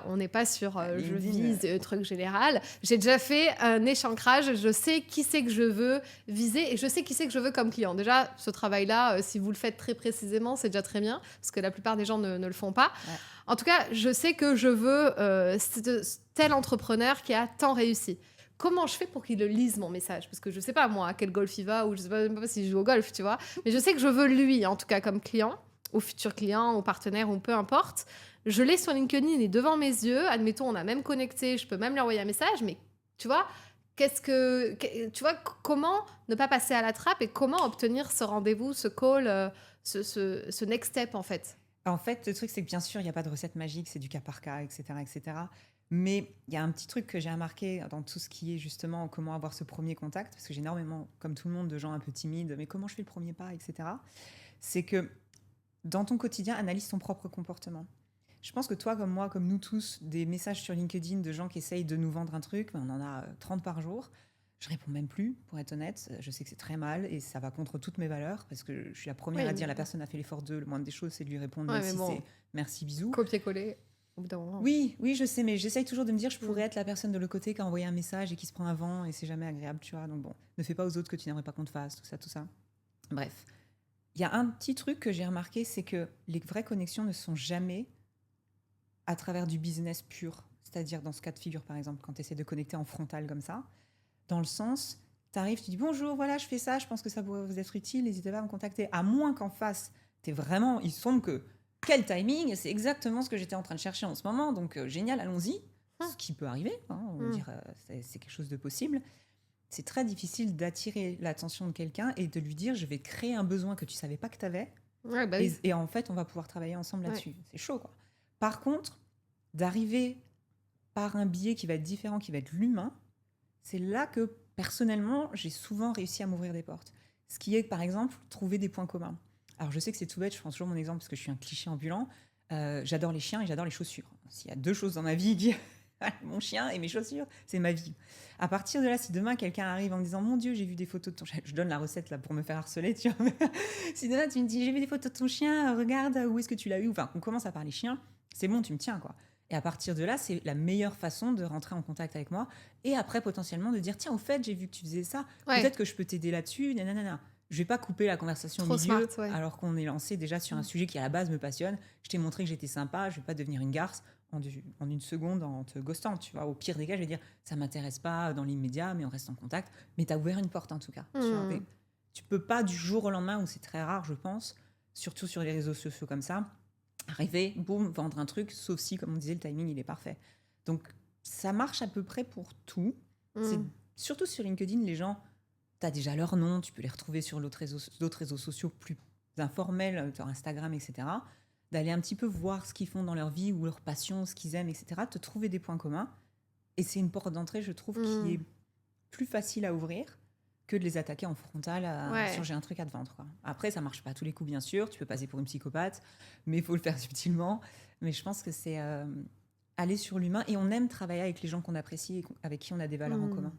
on n'est pas sur je vise un truc général. J'ai déjà fait un échancrage, je sais qui c'est que je veux viser et je sais qui c'est que je veux comme client. Déjà, ce travail-là, si vous le faites très précisément, c'est déjà très bien, parce que la plupart des gens ne le font pas. Ouais. En tout cas, je sais que je veux tel entrepreneur qui a tant réussi. Comment je fais pour qu'il le lise, mon message? Parce que je sais pas, moi, à quel golf il va, ou je sais pas même pas s'il joue au golf, tu vois. Mais je sais que je veux lui, en tout cas, comme client, ou futur client, ou partenaire, ou peu importe. Je l'ai sur LinkedIn, il est devant mes yeux. Admettons, on a même connecté, je peux même lui envoyer un message, mais tu vois, comment ne pas passer à la trappe et comment obtenir ce rendez-vous, ce call, ce next step, en fait? En fait, le truc, c'est que bien sûr, il n'y a pas de recette magique, c'est du cas par cas, etc., etc. Mais il y a un petit truc que j'ai remarqué dans tout ce qui est justement comment avoir ce premier contact, parce que j'ai énormément, comme tout le monde, de gens un peu timides, mais comment je fais le premier pas, etc. C'est que dans ton quotidien, analyse ton propre comportement. Je pense que toi, comme moi, comme nous tous, des messages sur LinkedIn de gens qui essayent de nous vendre un truc, on en a 30 par jour. Je réponds même plus, pour être honnête. Je sais que c'est très mal et ça va contre toutes mes valeurs parce que je suis la première à dire la personne a fait l'effort de. Le moindre des choses, c'est de lui répondre même si c'est merci, bisous. Copier-coller. Au bout d'un moment. Oui, je sais, mais j'essaye toujours de me dire je pourrais être la personne de l'autre côté qui a envoyé un message et qui se prend un vent et c'est jamais agréable, tu vois. Donc bon, ne fais pas aux autres que tu n'aimerais pas qu'on te fasse, tout ça. Bref. Il y a un petit truc que j'ai remarqué, c'est que les vraies connexions ne sont jamais à travers du business pur. C'est-à-dire dans ce cas de figure, par exemple, quand tu essaies de connecter en frontal comme ça, dans le sens, tu arrives, tu dis bonjour, voilà, je fais ça, je pense que ça pourrait vous être utile, n'hésitez pas à me contacter. À moins qu'en face, t'es vraiment, il semble que quel timing, c'est exactement ce que j'étais en train de chercher en ce moment, donc génial, allons-y. Ce qui peut arriver, on va dire, c'est quelque chose de possible. C'est très difficile d'attirer l'attention de quelqu'un et de lui dire je vais créer un besoin que tu savais pas que tu avais. Ouais, bah et en fait, on va pouvoir travailler ensemble là-dessus. C'est chaud, quoi. Par contre, d'arriver par un biais qui va être différent, qui va être l'humain, c'est là que, personnellement, j'ai souvent réussi à m'ouvrir des portes. Ce qui est, par exemple, trouver des points communs. Alors, je sais que c'est tout bête, je prends toujours mon exemple parce que je suis un cliché ambulant. J'adore les chiens et j'adore les chaussures. S'il y a deux choses dans ma vie, mon chien et mes chaussures, c'est ma vie. À partir de là, si demain, quelqu'un arrive en me disant « Mon Dieu, j'ai vu des photos de ton chien », je donne la recette là pour me faire harceler, tu vois. Si demain, tu me dis « J'ai vu des photos de ton chien, regarde, où est-ce que tu l'as eu ?» Enfin, on commence à parler chien, c'est bon, tu me tiens, quoi. Et à partir de là, c'est la meilleure façon de rentrer en contact avec moi. Et après, potentiellement, de dire « Tiens, au fait, j'ai vu que tu faisais ça. Peut-être que je peux t'aider là-dessus. » Je vais pas couper la conversation au Trop milieu smart, ouais. alors qu'on est lancé déjà sur un sujet qui à la base me passionne. Je t'ai montré que j'étais sympa, je vais pas devenir une garce en une seconde en te ghostant, tu vois. Au pire des cas, je vais dire ça m'intéresse pas dans l'immédiat, mais on reste en contact. Mais tu as ouvert une porte en tout cas. Tu vois. Et tu peux pas du jour au lendemain, où c'est très rare, je pense, surtout sur les réseaux sociaux comme ça, arriver, boum, vendre un truc, sauf si, comme on disait, le timing il est parfait. Donc ça marche à peu près pour tout. C'est surtout sur LinkedIn, les gens, tu as déjà leur nom, tu peux les retrouver sur d'autres réseaux sociaux plus informels, sur Instagram, etc. D'aller un petit peu voir ce qu'ils font dans leur vie ou leur passion, ce qu'ils aiment, etc. Te trouver des points communs. Et c'est une porte d'entrée, je trouve, qui est plus facile à ouvrir que de les attaquer en frontal sur j'ai un truc à te vendre. Quoi. Après, ça marche pas à tous les coups, bien sûr. Tu peux passer pour une psychopathe, mais il faut le faire subtilement. Mais je pense que c'est aller sur l'humain. Et on aime travailler avec les gens qu'on apprécie et avec qui on a des valeurs en commun.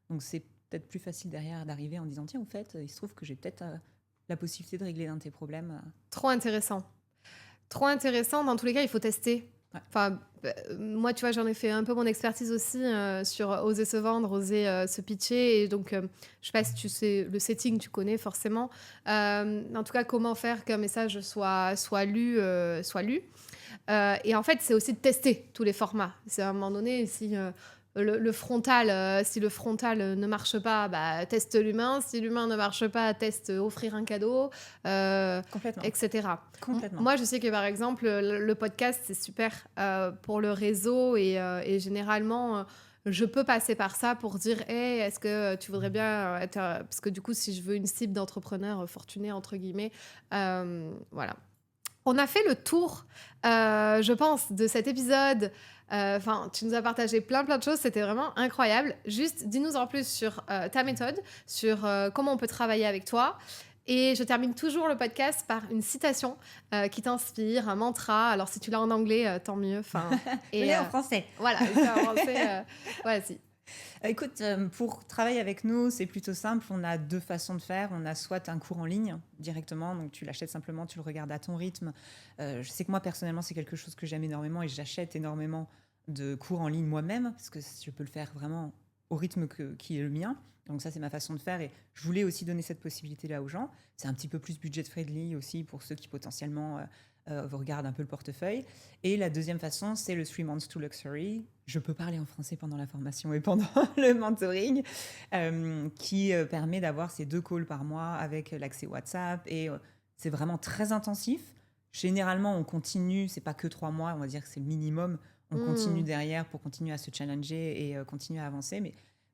Donc c'est peut-être plus facile derrière d'arriver en disant tiens, au fait, il se trouve que j'ai peut-être la possibilité de régler l'un de tes problèmes. Trop intéressant. Trop intéressant. Dans tous les cas, il faut tester. Ouais. Enfin, moi, tu vois, j'en ai fait un peu mon expertise aussi sur oser se vendre, oser se pitcher. Et donc, je sais pas si tu sais, le setting, tu connais forcément. En tout cas, comment faire qu'un message soit lu. Et en fait, c'est aussi de tester tous les formats. C'est à un moment donné, si le frontal, si le frontal ne marche pas, bah, teste l'humain. Si l'humain ne marche pas, teste offrir un cadeau, Complètement. etc. Complètement. Moi, je sais que par exemple, le podcast, c'est super pour le réseau et généralement, je peux passer par ça pour dire hey, est-ce que tu voudrais bien être. Parce que du coup, si je veux une cible d'entrepreneurs fortunés, entre guillemets, voilà. On a fait le tour, je pense, de cet épisode. Enfin, tu nous as partagé plein de choses. C'était vraiment incroyable. Juste, dis-nous en plus sur ta méthode, sur comment on peut travailler avec toi. Et je termine toujours le podcast par une citation qui t'inspire, un mantra. Alors, si tu l'as en anglais, tant mieux. Je l'ai en français. Voilà, en français. Vas-y. Écoute, pour travailler avec nous, c'est plutôt simple. On a deux façons de faire. On a soit un cours en ligne directement, donc tu l'achètes simplement, tu le regardes à ton rythme. Je sais que moi, personnellement, c'est quelque chose que j'aime énormément et j'achète énormément de cours en ligne moi-même parce que je peux le faire vraiment au rythme qui est le mien. Donc ça, c'est ma façon de faire et je voulais aussi donner cette possibilité-là aux gens. C'est un petit peu plus budget-friendly aussi pour ceux qui potentiellement regardent un peu le portefeuille. Et la deuxième façon, c'est le 3 Months to Luxury. Je peux parler en français pendant la formation et pendant le mentoring, qui permet d'avoir ces 2 calls par mois avec l'accès WhatsApp. Et c'est vraiment très intensif. Généralement, on continue, c'est pas que 3 mois, on va dire que c'est le minimum. On continue derrière pour continuer à se challenger et continuer à avancer.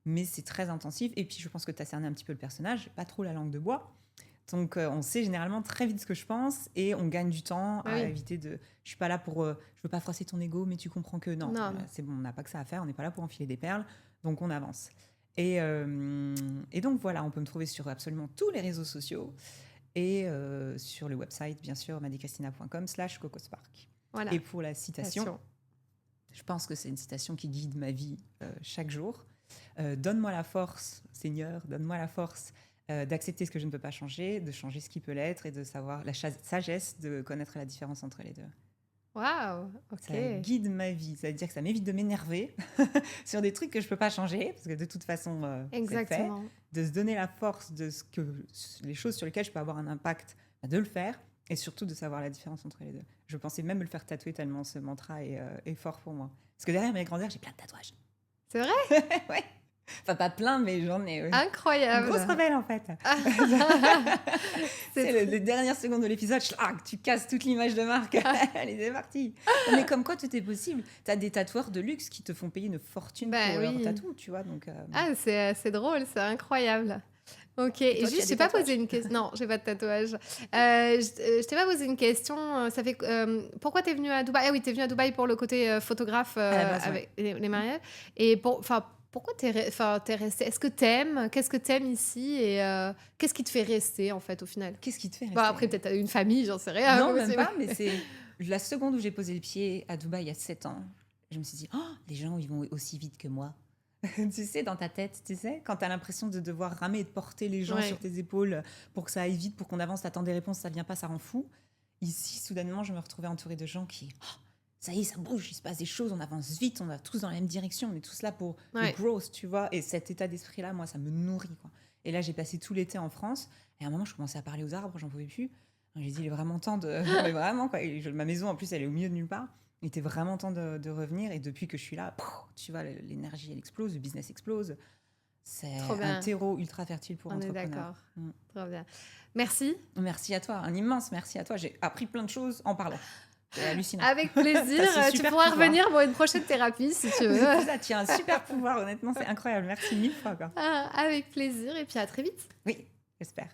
Mais c'est très intensif. Et puis, je pense que tu as cerné un petit peu le personnage. Pas trop la langue de bois. Donc, on sait généralement très vite ce que je pense et on gagne du temps à éviter de... Je suis pas là pour... je veux pas froisser ton ego, mais tu comprends que non. C'est bon, on n'a pas que ça à faire. On n'est pas là pour enfiler des perles. Donc, on avance. Et donc, voilà, on peut me trouver sur absolument tous les réseaux sociaux et sur le website, bien sûr, madicristina.com/cocospark. Voilà. Et pour la citation, je pense que c'est une citation qui guide ma vie chaque jour. Donne-moi la force, Seigneur, donne-moi la force d'accepter ce que je ne peux pas changer, de changer ce qui peut l'être et de savoir la sagesse de connaître la différence entre les deux. Waouh, ok. Ça guide ma vie, ça veut dire que ça m'évite de m'énerver sur des trucs que je peux pas changer parce que de toute façon c'est fait. De se donner la force de les choses sur lesquelles je peux avoir un impact, de le faire et surtout de savoir la différence entre les deux. Je pensais même me le faire tatouer tellement ce mantra est fort pour moi. Parce que derrière mes grandeurs, j'ai plein de tatouages. C'est vrai? Ouais. Enfin, pas plein, mais j'en ai. Incroyable. Une grosse rebelle, en fait. C'est les dernières secondes de l'épisode, tu casses toute l'image de marque. Allez, c'est parti. Mais comme quoi, tout est possible. Tu as des tatoueurs de luxe qui te font payer une fortune pour leur tatou, tu vois. Donc, c'est drôle, c'est incroyable. Ok, et toi, juste, je t'ai pas posé une question. Non, j'ai pas de tatouage. Je t'ai pas posé une question. Ça fait pourquoi t'es venue à Dubaï? Ah oui, t'es venue à Dubaï pour le côté photographe avec les mariages. Et pourquoi t'es restée? Est-ce que t'aimes? Qu'est-ce que t'aimes ici? Et qu'est-ce qui te fait rester, en fait, au final? Qu'est-ce qui te fait rester? Après, peut-être une famille, j'en sais rien. Non, même pas, mais c'est la seconde où j'ai posé le pied à Dubaï il y a 7 ans. Je me suis dit, les gens, ils vont aussi vite que moi. Tu sais, dans ta tête, quand tu as l'impression de devoir ramer et de porter les gens sur tes épaules pour que ça aille vite, pour qu'on avance, t'attends des réponses, ça vient pas, ça rend fou. Ici, soudainement, je me retrouvais entourée de gens qui... ça y est, ça bouge, il se passe des choses, on avance vite, on va tous dans la même direction, on est tous là pour le growth, tu vois. Et cet état d'esprit-là, moi, ça me nourrit, quoi. Et là, j'ai passé tout l'été en France Et à un moment, je commençais à parler aux arbres, j'en pouvais plus. J'ai dit, il est vraiment temps de... Mais vraiment, quoi. Et ma maison, en plus, elle est au milieu de nulle part. Il était vraiment temps de revenir. Et depuis que je suis là, tu vois, l'énergie, elle explose, le business explose. C'est Trop un bien. terreau ultra fertile pour On est entrepreneurs. d'accord. Trop bien. Merci. Merci à toi, un immense merci à toi. J'ai appris plein de choses en parlant. C'est hallucinant. Avec plaisir. T'as ce Tu super pourras pouvoir. revenir pour une prochaine thérapie si tu veux. C'est ça, tu as un super pouvoir, honnêtement, c'est incroyable. Merci 1000 fois. Quoi. Avec plaisir et puis à très vite. Oui, j'espère.